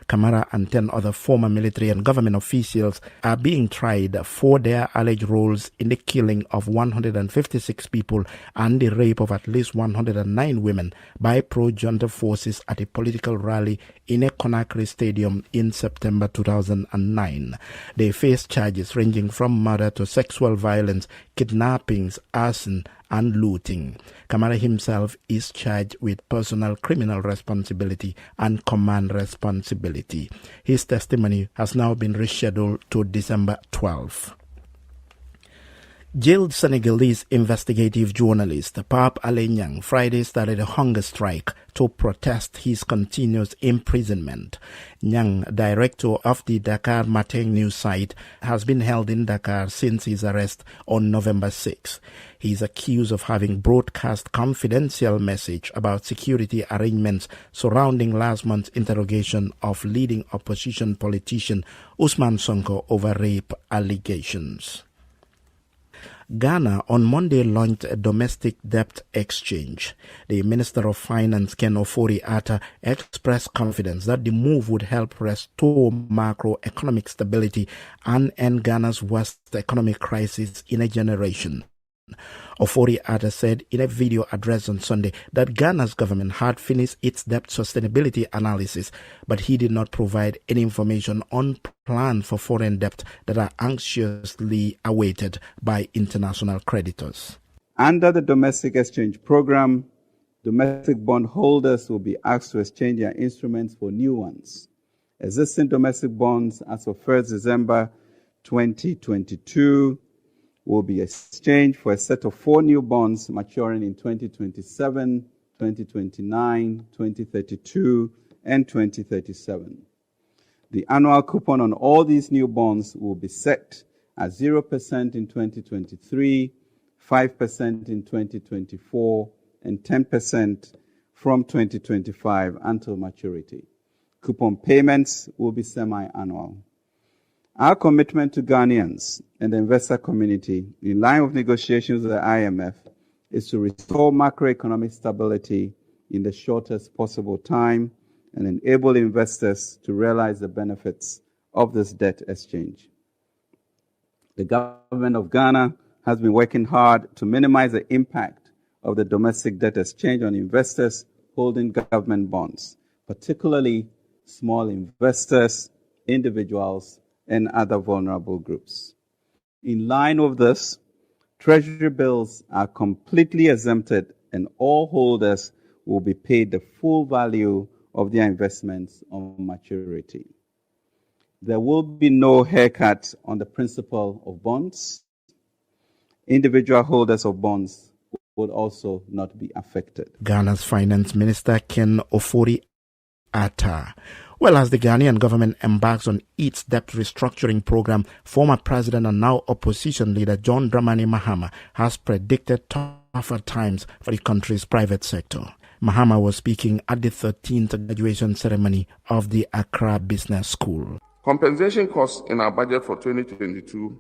Camara and 10 other former military and government officials are being tried for their alleged roles in the killing of 156 people and the rape of at least 109 women by pro-junta forces at a political rally in a Conakry stadium in September 2009. They face charges ranging from murder to sexual violence, kidnappings, arson, and looting. Camara himself is charged with personal criminal responsibility and command responsibility. His testimony has now been rescheduled to December 12. Jailed Senegalese investigative journalist Pape Alé Niang Friday started a hunger strike to protest his continuous imprisonment. Niang, director of the Dakar Matin news site, has been held in Dakar since his arrest on November 6. He is accused of having broadcast confidential message about security arrangements surrounding last month's interrogation of leading opposition politician Ousmane Sonko over rape allegations. Ghana on Monday launched a domestic debt exchange. The Minister of Finance, Ken Ofori-Atta, expressed confidence that the move would help restore macroeconomic stability and end Ghana's worst economic crisis in a generation. Ofori-Atta said in a video address on Sunday that Ghana's government had finished its debt sustainability analysis, but he did not provide any information on plans for foreign debt that are anxiously awaited by international creditors. Under the domestic exchange program, domestic bond holders will be asked to exchange their instruments for new ones. Existing domestic bonds as of 1st December 2022 will be exchanged for a set of 4 new bonds maturing in 2027, 2029, 2032, and 2037. The annual coupon on all these new bonds will be set at 0% in 2023, 5% in 2024, and 10% from 2025 until maturity. Coupon payments will be semi-annual. Our commitment to Ghanaians and the investor community, in line with negotiations with the IMF, is to restore macroeconomic stability in the shortest possible time and enable investors to realize the benefits of this debt exchange. The government of Ghana has been working hard to minimize the impact of the domestic debt exchange on investors holding government bonds, particularly small investors, individuals, and other vulnerable groups. In line with this, Treasury bills are completely exempted and all holders will be paid the full value of their investments on maturity. There will be no haircut on the principal of bonds. Individual holders of bonds would also not be affected. Ghana's Finance Minister Ken Ofori-Atta. Well, as the Ghanaian government embarks on its debt restructuring program, former President and now opposition leader John Dramani Mahama has predicted tougher times for the country's private sector. Mahama was speaking at the 13th graduation ceremony of the Accra Business School. Compensation costs in our budget for 2022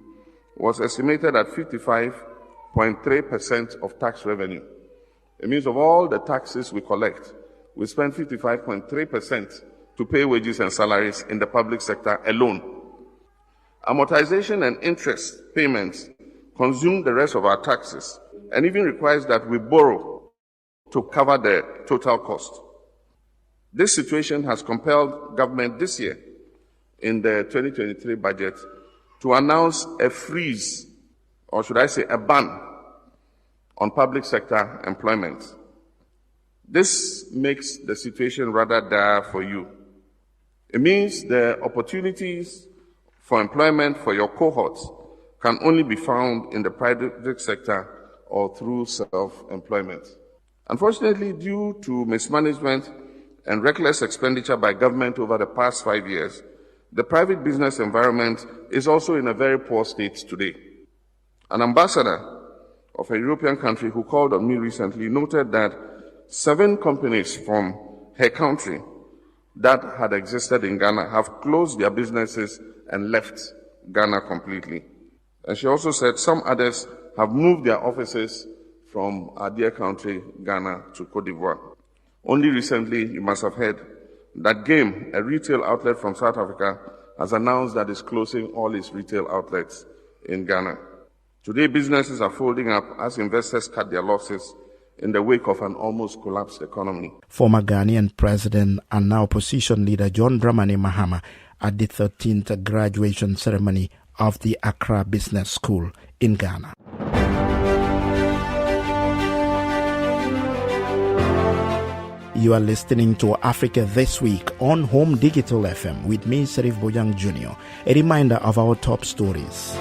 was estimated at 55.3% of tax revenue. It means of all the taxes we collect, we spend 55.3% to pay wages and salaries in the public sector alone. Amortization and interest payments consume the rest of our taxes and even requires that we borrow to cover the total cost. This situation has compelled government this year in the 2023 budget to announce a freeze, or should I say a ban, on public sector employment. This makes the situation rather dire for you. It means the opportunities for employment for your cohorts can only be found in the private sector or through self-employment. Unfortunately, due to mismanagement and reckless expenditure by government over the past 5 years, the private business environment is also in a very poor state today. An ambassador of a European country who called on me recently noted that 7 companies from her country that had existed in Ghana have closed their businesses and left Ghana completely. And she also said some others have moved their offices from our dear country, Ghana, to Cote d'Ivoire. Only recently, you must have heard that Game, a retail outlet from South Africa, has announced that it's closing all its retail outlets in Ghana. Today, businesses are folding up as investors cut their losses in the wake of an almost collapsed economy. Former Ghanaian President and now opposition leader John Dramani Mahama at the 13th graduation ceremony of the Accra Business School in Ghana. You are listening to Africa This Week on Home Digital FM with me, Bojang Jnr. A reminder of our top stories.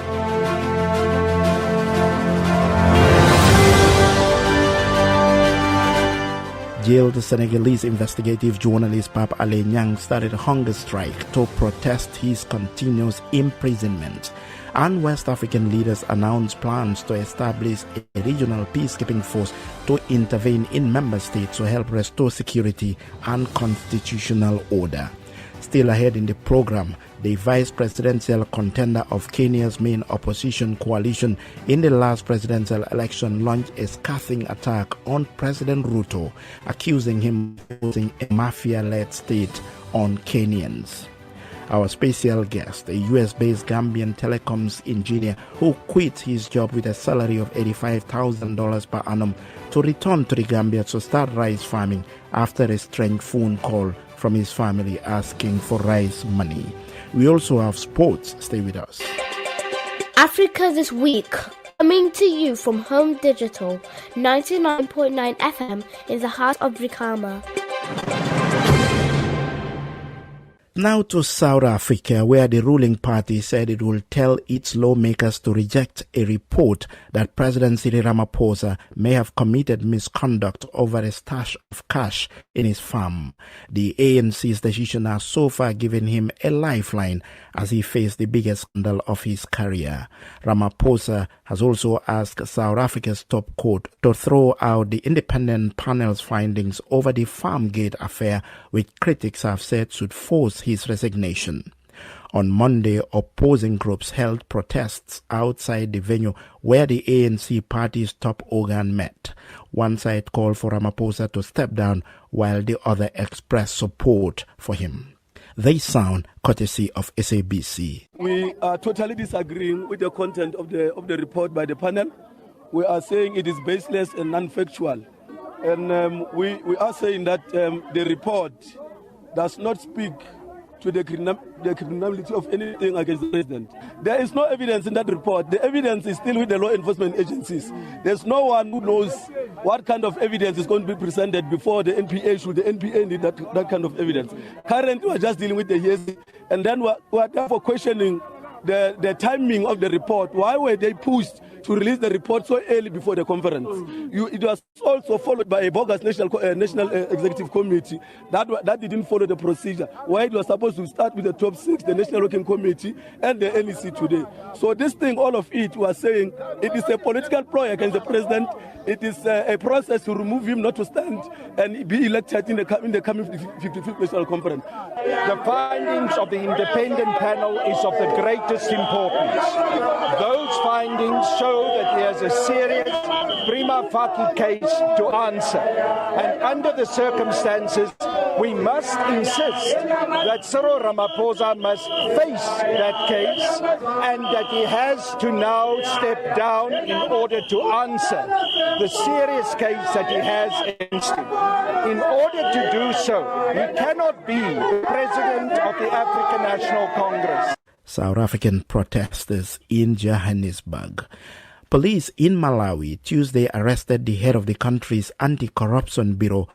Jailed Senegalese investigative journalist Pape Alé Niang started a hunger strike to protest his continuous imprisonment. And West African leaders announced plans to establish a regional peacekeeping force to intervene in member states to help restore security and constitutional order. Still ahead in the program, the vice presidential contender of Kenya's main opposition coalition in the last presidential election launched a scathing attack on President Ruto, accusing him of using a mafia-led state on Kenyans. Our special guest, a US-based Gambian telecoms engineer who quit his job with a salary of $85,000 per annum to return to the Gambia to start rice farming after a strange phone call from his family asking for rice money. We also have sports. Stay with us. Africa This Week, coming to you from Home Digital 99.9 FM in the heart of Brikama. Now to South Africa, where the ruling party said it will tell its lawmakers to reject a report that President Cyril Ramaphosa may have committed misconduct over a stash of cash in his farm. The ANC's decision has so far given him a lifeline as he faced the biggest scandal of his career. Ramaphosa has also asked South Africa's top court to throw out the independent panel's findings over the Farmgate affair, which critics have said should force his resignation. On Monday, opposing groups held protests outside the venue where the ANC party's top organ met. One side called for Ramaphosa to step down, while the other expressed support for him. They sound courtesy of SABC. We are totally disagreeing with the content of the report by the panel. We are saying it is baseless and non-factual. And we are saying that the report does not speak to the criminality of anything against the president. There is no evidence in that report. The evidence is still with the law enforcement agencies. There's no one who knows what kind of evidence is going to be presented before the NPA. Should the NPA need that kind of evidence? Currently, we're just dealing with the hearsay, and then we're therefore questioning the timing of the report. Why were they pushed to release the report so early before the conference? It was also followed by a bogus national executive committee that didn't follow the procedure, where it was supposed to start with the top six, the National Working Committee and the NEC today. So this thing, all of it, was saying it is a political ploy against the president. It is a process to remove him, not to stand and be elected in the coming 55th National Conference. The findings of the independent panel is of the greatest importance. Those findings show that there's a serious prima facie case to answer. And under the circumstances, we must insist that Cyril Ramaphosa must face that case and that he has to now step down in order to answer the serious case that he has against him. In order to do so, he cannot be the president of the African National Congress. South African protesters in Johannesburg. Police in Malawi Tuesday arrested the head of the country's anti-corruption bureau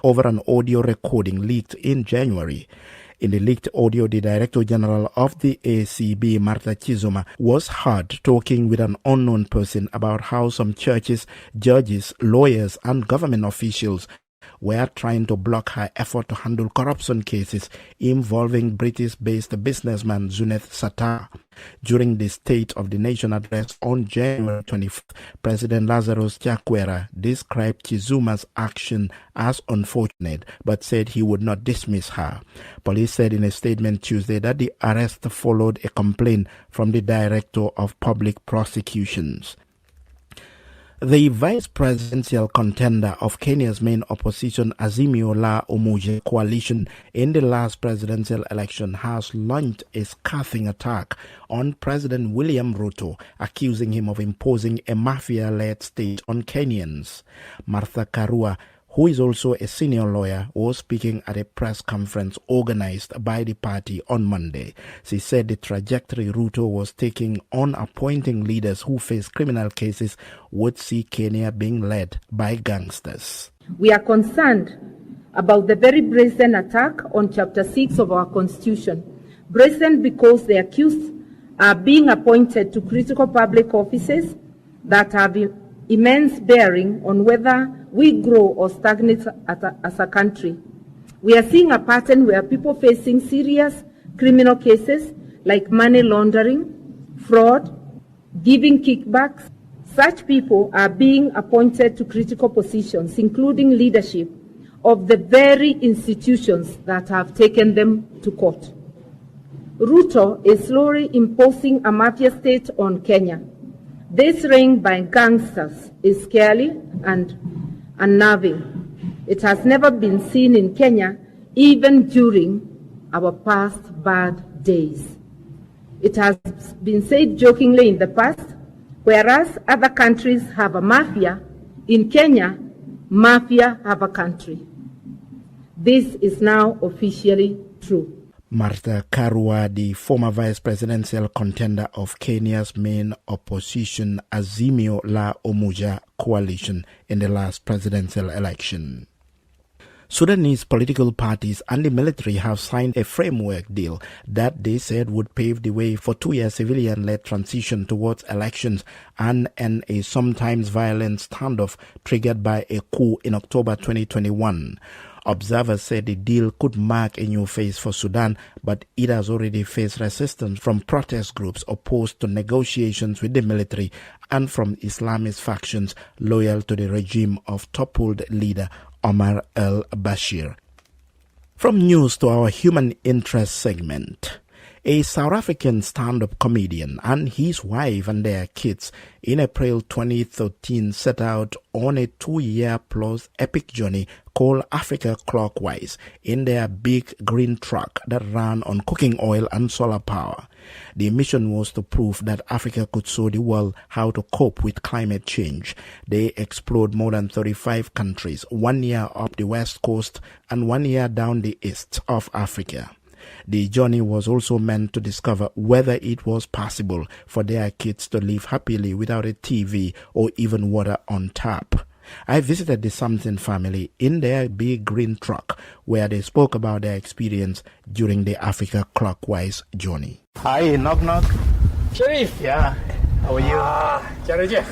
over an audio recording leaked in January. In the leaked audio, the Director General of the ACB, Martha Chizuma, was heard talking with an unknown person about how some churches, judges, lawyers, and government officials were trying to block her effort to handle corruption cases involving British-based businessman Zuneth Sattar. During the State of the Nation address on January 25th, President Lazarus Chakwera described Chizuma's action as unfortunate, but said he would not dismiss her. Police said in a statement Tuesday that the arrest followed a complaint from the Director of Public Prosecutions. The vice presidential contender of Kenya's main opposition, Azimio la Umoja coalition, in the last presidential election has launched a scathing attack on President William Ruto, accusing him of imposing a mafia-led state on Kenyans. Martha Karua, who is also a senior lawyer, was speaking at a press conference organized by the party on Monday. She said the trajectory Ruto was taking on appointing leaders who face criminal cases would see Kenya being led by gangsters. We are concerned about the very brazen attack on Chapter 6 of our Constitution. Brazen because the accused are being appointed to critical public offices that have immense bearing on whether we grow or stagnate as a country. We are seeing a pattern where people facing serious criminal cases like money laundering, fraud, giving kickbacks, such people are being appointed to critical positions, including leadership of the very institutions that have taken them to court. Ruto is slowly imposing a mafia state on Kenya. This reign by gangsters is scary and unnerving. It has never been seen in Kenya, even during our past bad days. It has been said jokingly in the past, whereas other countries have a mafia, in Kenya, mafia have a country. This is now officially true. Martha Karua, the former vice presidential contender of Kenya's main opposition, Azimio la Umoja coalition, in the last presidential election. Sudanese political parties and the military have signed a framework deal that they said would pave the way for 2-year civilian-led transition towards elections and end a sometimes violent standoff triggered by a coup in October 2021. Observers said the deal could mark a new phase for Sudan, but it has already faced resistance from protest groups opposed to negotiations with the military and from Islamist factions loyal to the regime of toppled leader Omar al-Bashir. From news to our human interest segment. A South African stand-up comedian and his wife and their kids in April 2013 set out on a 2-year-plus epic journey called Africa Clockwise in their big green truck that ran on cooking oil and solar power. The mission was to prove that Africa could show the world how to cope with climate change. They explored more than 35 countries, 1 year up the west coast and 1 year down the east of Africa. The journey was also meant to discover whether it was possible for their kids to live happily without a TV or even water on tap. I visited the Samson family in their big green truck where they spoke about their experience during the Africa Clockwise journey. Hi, knock knock. Sharif. Yeah. How are you?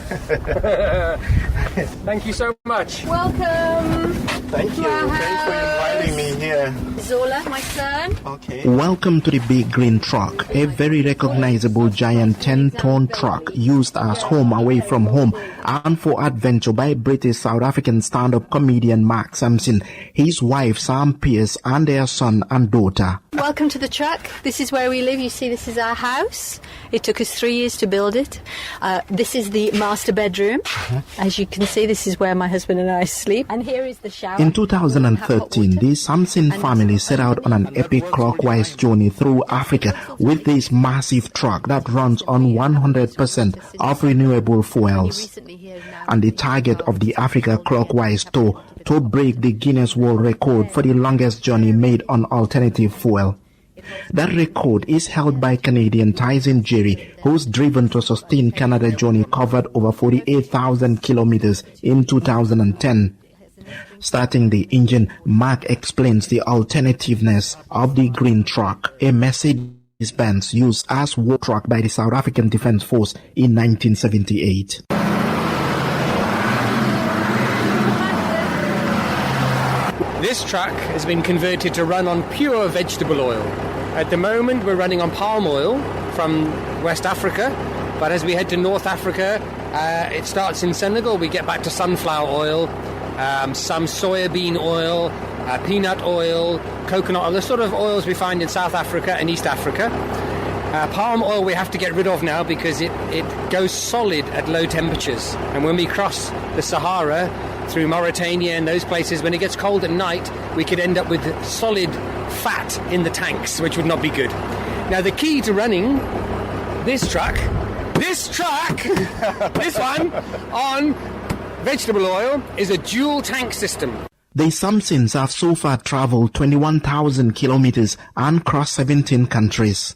Thank you so much. Welcome. Thank you. Thanks for inviting me here. Zola, my son. Okay. Welcome to the big green truck, a very recognizable giant 10-ton truck used as home away from home and for adventure by British South African stand-up comedian Mark Sampson, his wife Sam Pierce and their son and daughter. Welcome to the truck. This is where we live. You see, this is our house. It took us 3 years to build it. This is the master bedroom. As you can see, this is where my husband and I sleep. And here is the shower. In 2013, the Sampson family set out on an epic clockwise journey through Africa with this massive truck that runs on 100% of renewable fuels. And the target of the Africa Clockwise tour to break the Guinness World Record for the longest journey made on alternative fuel. That record is held by Canadian Tyson Jerry, who's driven to sustain Canada journey covered over 48,000 kilometers in 2010. Starting the engine, Mark explains the alternativeness of the green truck, a Mercedes-Benz used as war truck by the South African Defence Force in 1978. This truck has been converted to run on pure vegetable oil. At the moment, we're running on palm oil from West Africa, but as we head to North Africa, it starts in Senegal. We get back to sunflower oil, some soybean oil, peanut oil, coconut oil, the sort of oils we find in South Africa and East Africa. Palm oil we have to get rid of now because it goes solid at low temperatures. And when we cross the Sahara through Mauritania and those places, when it gets cold at night, we could end up with solid fat in the tanks, which would not be good. Now, the key to running this one on vegetable oil is a dual tank system. The Sampsons have so far traveled 21,000 kilometers and crossed 17 countries.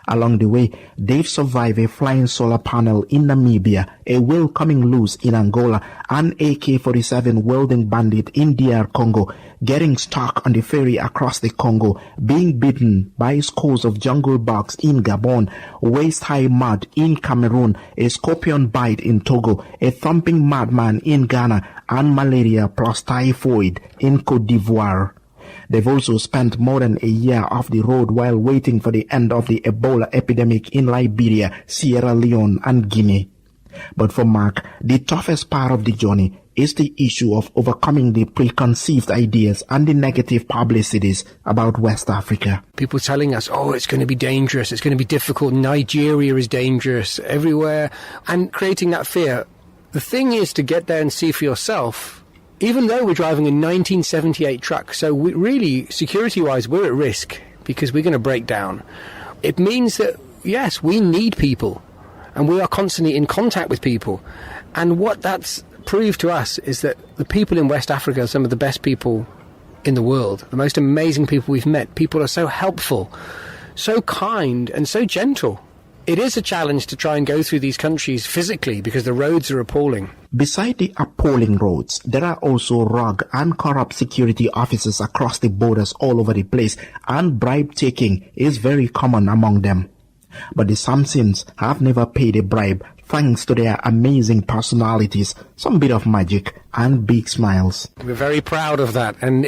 Along the way, they've survived a flying solar panel in Namibia, a whale coming loose in Angola, and AK-47 welding bandit in DR Congo, getting stuck on the ferry across the Congo, being bitten by scores of jungle bugs in Gabon, waist-high mud in Cameroon, a scorpion bite in Togo, a thumping madman in Ghana, and malaria plus typhoid in Côte d'Ivoire. They've also spent more than a year off the road while waiting for the end of the Ebola epidemic in Liberia, Sierra Leone, and Guinea. But for Mark, the toughest part of the journey is the issue of overcoming the preconceived ideas and the negative publicities about West Africa. People telling us, oh, it's going to be dangerous, it's going to be difficult, Nigeria is dangerous, everywhere, and creating that fear. The thing is to get there and see for yourself. Even though we're driving a 1978 truck, so we really, security-wise, we're at risk because we're going to break down. It means that, yes, we need people, and we are constantly in contact with people. And what that's proved to us is that the people in West Africa are some of the best people in the world, the most amazing people we've met. People are so helpful, so kind, and so gentle. it is a challenge to try and go through these countries physically because the roads are appalling. Beside the appalling roads, there are also rogue and corrupt security officers across the borders all over the place, and bribe-taking is very common among them. But the Samsons have never paid a bribe thanks to their amazing personalities, some bit of magic, and big smiles. We're very proud of that, and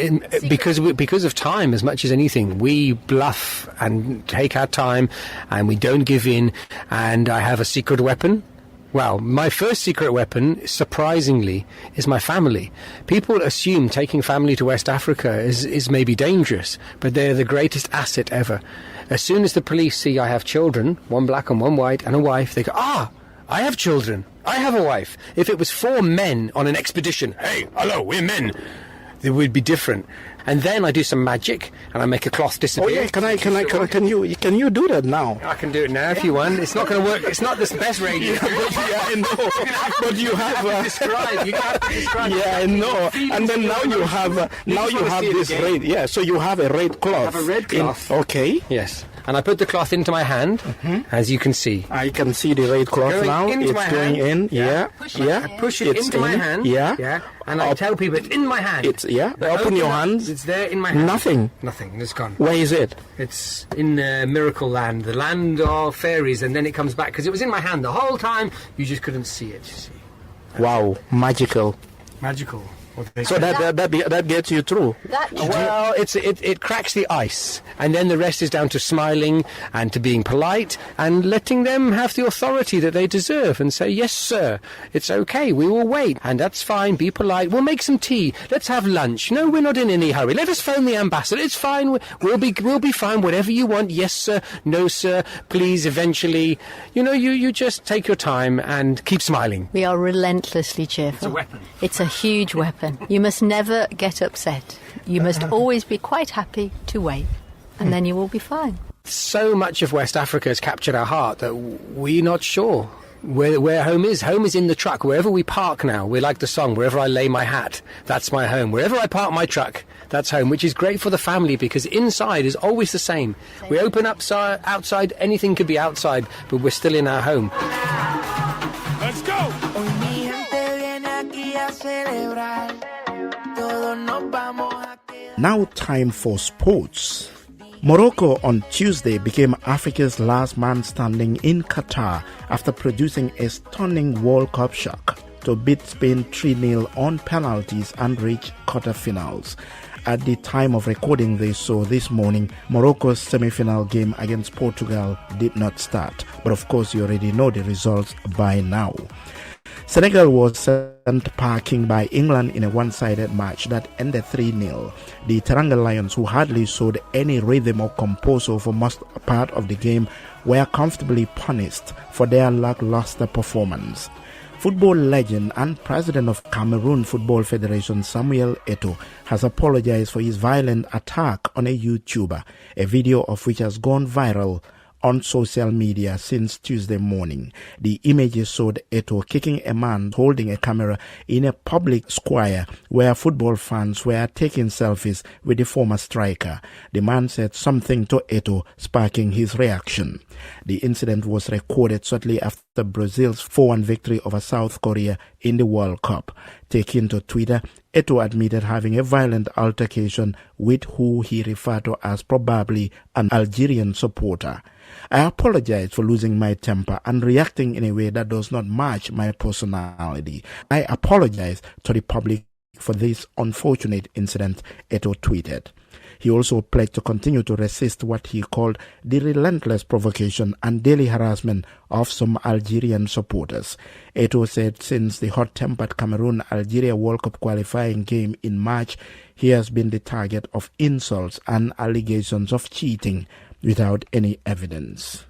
because of time as much as anything, we bluff and take our time, and we don't give in, and I have a secret weapon. Well, my first secret weapon, surprisingly, is my family. People assume taking family to West Africa is maybe dangerous, but they're the greatest asset ever. As soon as the police see I have children, one black and one white, and a wife, they go, I have children. I have a wife. If it was 4 men on an expedition, hey, hello, we're men, it would be different. And then I do some magic, and I make a cloth disappear. Oh yeah, can you do that now? I can do it now if you want. It's not going to work. It's not the best radio. Yeah, I know. But you have describe. You have to describe. Yeah, I know. And then now you have this red. Yeah, so you have a red cloth. I have a red cloth. Okay. Yes. And I put the cloth into my hand, as you can see. I can see the red cloth now. It's going in. Yeah. I push it into my hand. Yeah. And I tell people it's in my hand. Open your hands. It's there in my hand. Nothing. It's gone. Where is it? It's in Miracle Land, the land of fairies, and then it comes back because it was in my hand the whole time. You just couldn't see it. You see. Wow, magical. So that gets you through. Well, it cracks the ice, and then the rest is down to smiling and to being polite and letting them have the authority that they deserve and say, yes, sir, it's okay, we will wait, and that's fine, be polite, we'll make some tea, let's have lunch, no, we're not in any hurry, let us phone the ambassador, it's fine, we'll be fine, whatever you want, yes, sir, no, sir, please, eventually, you just take your time and keep smiling. We are relentlessly cheerful. It's a weapon. It's a huge weapon. You must never get upset. You must always be quite happy to wait, and then you will be fine. So much of West Africa has captured our heart that we're not sure where home is. Home is in the truck. Wherever we park now, we're like the song, wherever I lay my hat, that's my home. Wherever I park my truck, that's home, which is great for the family because inside is always the same. We open up outside, anything could be outside, but we're still in our home. Let's go! Now time for sports. Morocco on Tuesday became Africa's last man standing in Qatar after producing a stunning World Cup shock to beat Spain 3-0 on penalties and reach quarterfinals. At the time of recording this, so this morning, Morocco's semi-final game against Portugal did not start. But of course, you already know the results by now. Senegal was sent packing by England in a one-sided match that ended 3-0. The Teranga Lions, who hardly showed any rhythm or composure for most part of the game, were comfortably punished for their lackluster performance. Football legend and president of Cameroon Football Federation Samuel Eto'o has apologized for his violent attack on a YouTuber, a video of which has gone viral on social media since Tuesday morning. The images showed Eto'o kicking a man holding a camera in a public square where football fans were taking selfies with the former striker. The man said something to Eto'o, sparking his reaction. The incident was recorded shortly after Brazil's 4-1 victory over South Korea in the World Cup. Taking to Twitter, Eto'o admitted having a violent altercation with who he referred to as probably an Algerian supporter. I apologize for losing my temper and reacting in a way that does not match my personality. I apologize to the public for this unfortunate incident, Eto'o tweeted. He also pledged to continue to resist what he called the relentless provocation and daily harassment of some Algerian supporters. Eto'o said since the hot-tempered Cameroon-Algeria World Cup qualifying game in March, he has been the target of insults and allegations of cheating without any evidence.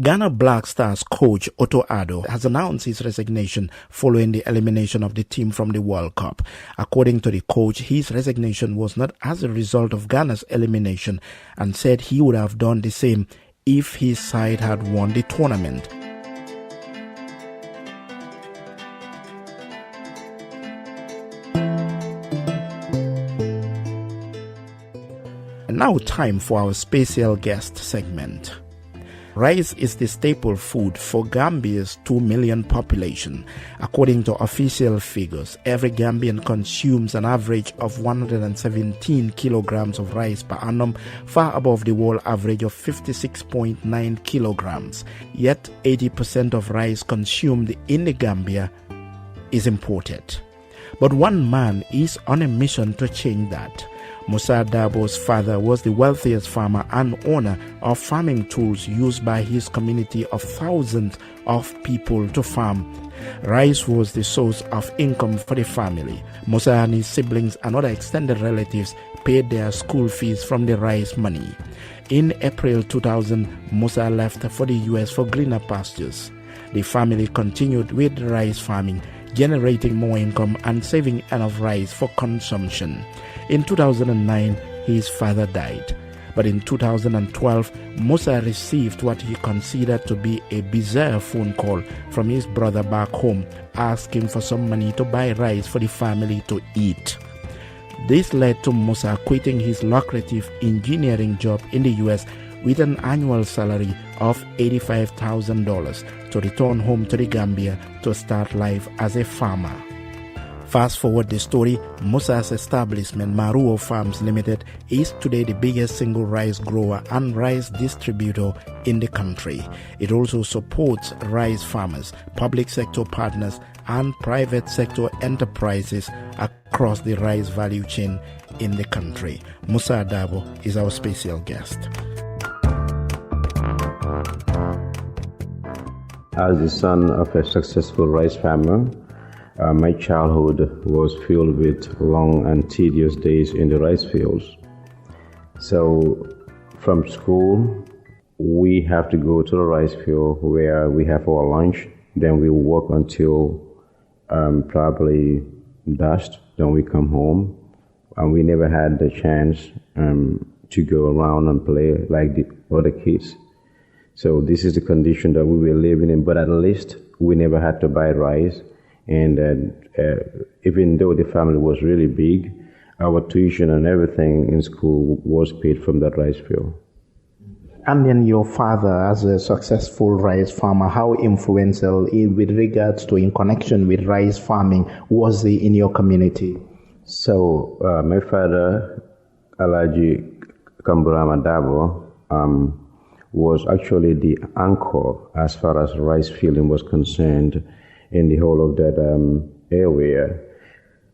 Ghana Black Stars coach Otto Addo has announced his resignation following the elimination of the team from the World Cup. According to the coach, his resignation was not as a result of Ghana's elimination and said he would have done the same if his side had won the tournament. And now time for our special guest segment. Rice is the staple food for Gambia's 2 million population. According to official figures, every Gambian consumes an average of 117 kilograms of rice per annum, far above the world average of 56.9 kilograms. Yet 80% of rice consumed in the Gambia is imported. But one man is on a mission to change that. Musa Dabo's father was the wealthiest farmer and owner of farming tools used by his community of thousands of people to farm. Rice was the source of income for the family. Musa and his siblings and other extended relatives paid their school fees from the rice money. In April 2000, Musa left for the US for greener pastures. The family continued with rice farming, generating more income and saving enough rice for consumption. In 2009, his father died. But in 2012, Musa received what he considered to be a bizarre phone call from his brother back home, asking for some money to buy rice for the family to eat. This led to Musa quitting his lucrative engineering job in the US with an annual salary of $85,000 to return home to the Gambia to start life as a farmer. Fast forward the story, Musa's establishment, Maruo Farms Limited, is today the biggest single rice grower and rice distributor in the country. It also supports rice farmers, public sector partners, and private sector enterprises across the rice value chain in the country. Musa Dabo is our special guest. As the son of a successful rice farmer, my childhood was filled with long and tedious days in the rice fields. So from school, we have to go to the rice field where we have our lunch. Then we work until probably dusk. Then we come home. And we never had the chance to go around and play like the other kids. So this is the condition that we were living in. But at least we never had to buy rice. And even though the family was really big, our tuition and everything in school was paid from that rice field. And then your father, as a successful rice farmer, how influential with regards to in connection with rice farming was he in your community? So my father, Alaji Kamburama Dabo, was actually the anchor as far as rice fielding was concerned in the whole of that area.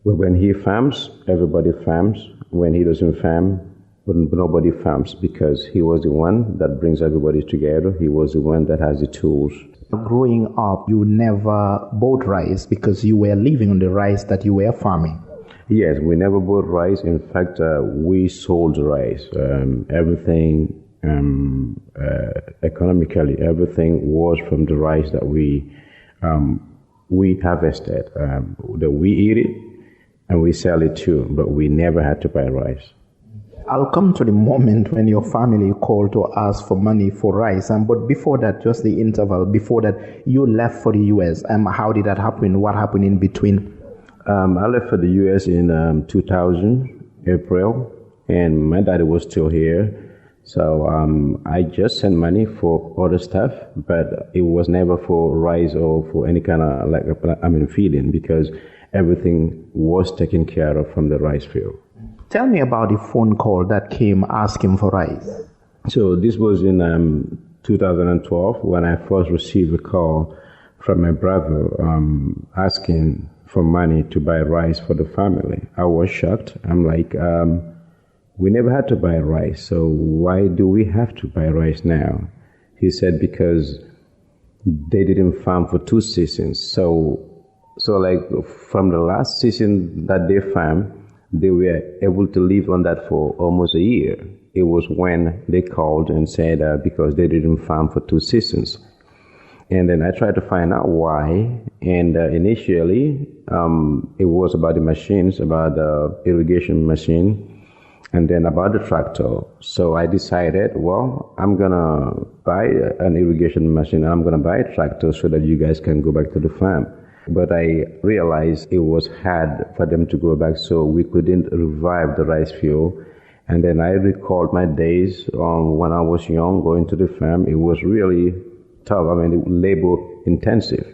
When he farms, everybody farms. When he doesn't farm, nobody farms, because he was the one that brings everybody together. He was the one that has the tools. Growing up, you never bought rice because you were living on the rice that you were farming. Yes, we never bought rice. In fact, we sold rice. Everything, economically, everything was from the rice that we harvested. That we eat it and we sell it too, but we never had to buy rice. I'll come to the moment when your family called to ask for money for rice. But before that, just the interval, before that, you left for the US. How did that happen? What happened in between? I left for the US in 2000, April, and my daddy was still here. So I just sent money for other stuff, but it was never for rice or for any kind of feeding, because everything was taken care of from the rice field. Tell me about the phone call that came asking for rice. So this was in 2012 when I first received a call from my brother asking for money to buy rice for the family. I was shocked. I'm like, we never had to buy rice, so why do we have to buy rice now? He said because they didn't farm for 2 seasons. So like from the last season that they farmed, they were able to live on that for almost a year. It was when they called and said because they didn't farm for 2 seasons. And then I tried to find out why. And initially, it was about the machines, about the irrigation machine, and then about the tractor. So I decided, well, I'm going to buy an irrigation machine and I'm going to buy a tractor so that you guys can go back to the farm. But I realized it was hard for them to go back, so we couldn't revive the rice field. And then I recalled my days when I was young, going to the farm. It was really tough. I mean, labor intensive.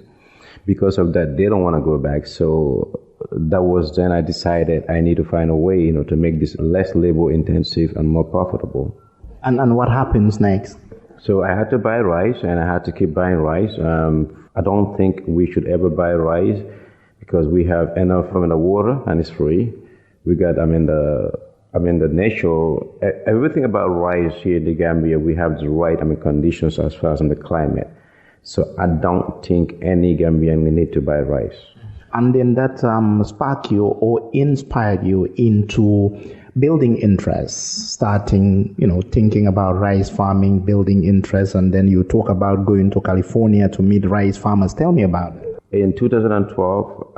Because of that, they don't want to go back. So that was then I decided I need to find a way, to make this less labor intensive and more profitable. And what happens next? So I had to buy rice, and I had to keep buying rice. I don't think we should ever buy rice because we have enough water and it's free. We got, the natural, everything about rice here in the Gambia, we have the right, conditions as far as the climate. So I don't think any Gambian will need to buy rice. And then that sparked you or inspired you into building interest, starting, thinking about rice farming, building interest, and then you talk about going to California to meet rice farmers. Tell me about it. In 2012,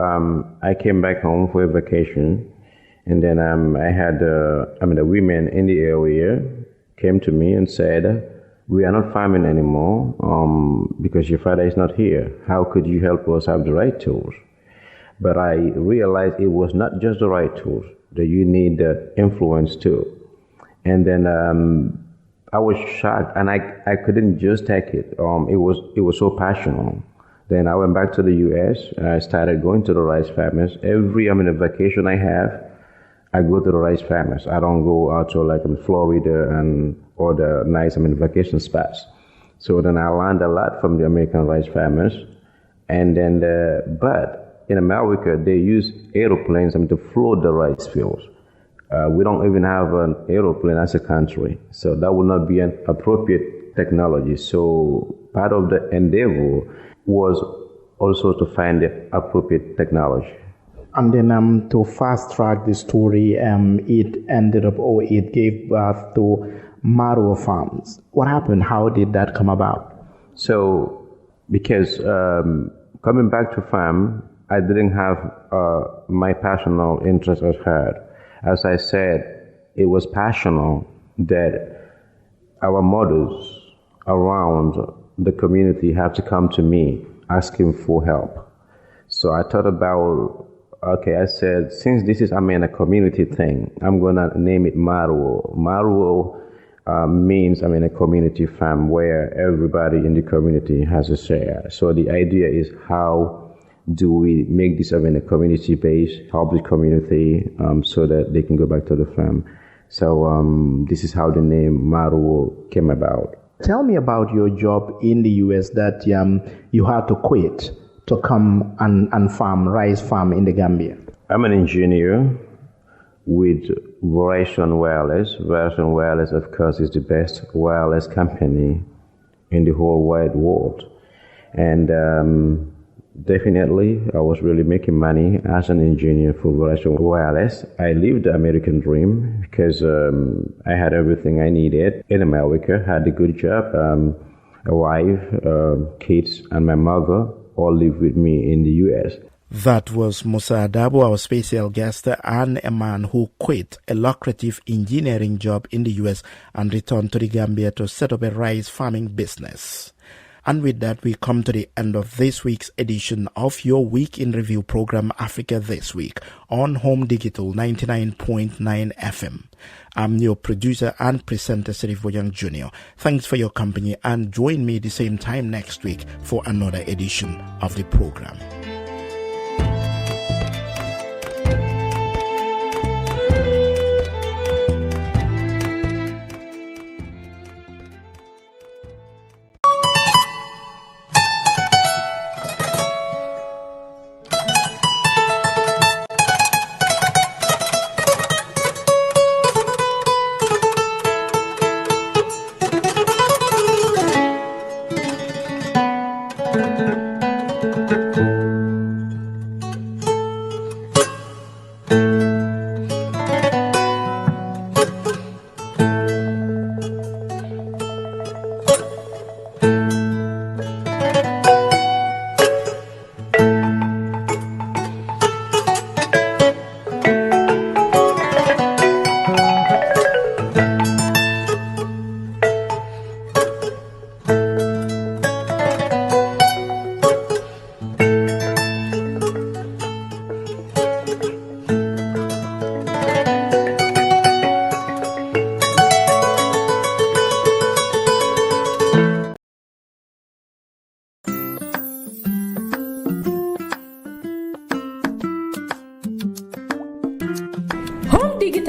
I came back home for a vacation, and then I had the women in the area came to me and said, "We are not farming anymore because your father is not here. How could you help us have the right tools?" But I realized it was not just the right tools, that you need the influence too. And then I was shocked, and I couldn't just take it. It was so passionate. Then I went back to the U.S. and I started going to the rice farmers. Every vacation I have, I go to the rice farmers. I don't go out to like in Florida and or the nice vacation spots. So then I learned a lot from the American rice farmers. And then but in America, they use aeroplanes to float the rice fields. We don't even have an aeroplane as a country, so that would not be an appropriate technology. So part of the endeavor was also to find the appropriate technology. And then to fast track the story, it ended up, or it gave birth to Maruo Farms. What happened? How did that come about? So, because coming back to farm, I didn't have my passional interest as hard. As I said, it was passional that our mothers around the community have to come to me asking for help. So I thought about, I said, since this is, a community thing, I'm going to name it Maruo. Maruo means, a community farm where everybody in the community has a share. So the idea is how do we make this a community base, help the community so that they can go back to the farm. So this is how the name Maruo came about. Tell me about your job in the U.S. that you had to quit to come and farm, rice farm in the Gambia. I'm an engineer with Verizon Wireless. Verizon Wireless, of course, is the best wireless company in the whole wide world. And definitely, I was really making money as an engineer for Verizon Wireless. I lived the American dream because I had everything I needed in America, had a good job, a wife, kids, and my mother all lived with me in the U.S. That was Musa Adabo, our special guest, and a man who quit a lucrative engineering job in the U.S. and returned to the Gambia to set up a rice farming business. And with that, we come to the end of this week's edition of your Week in Review program, Africa This Week, on Home Digital 99.9 FM. I'm your producer and presenter, Bojang Jnr. Thanks for your company, and join me the same time next week for another edition of the program.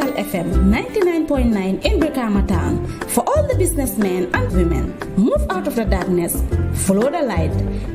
Digital FM 99.9 in Brikama Town. For all the businessmen and women, move out of the darkness, follow the light.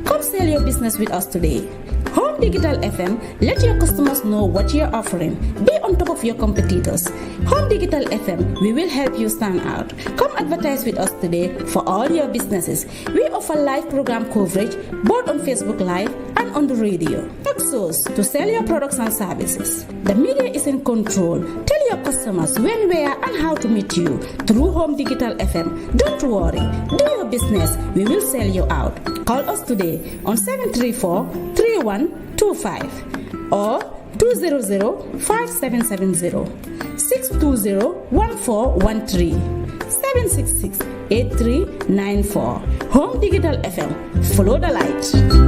Come sell your business with us today. Home Digital FM, let your customers know what you're offering. Be on top of your competitors. Home Digital FM, we will help you stand out. Come advertise with us today for all your businesses. We offer live program coverage both on Facebook Live and on the radio. Exos to sell your products and services. The media is in control. Tell your customers when, where, and how to meet you through Home Digital FM. Don't worry. Do your business. We will sell you out. Call us today on 734-3125 or 200-5770 620-1413 766-8394. Home Digital FM. Follow the light.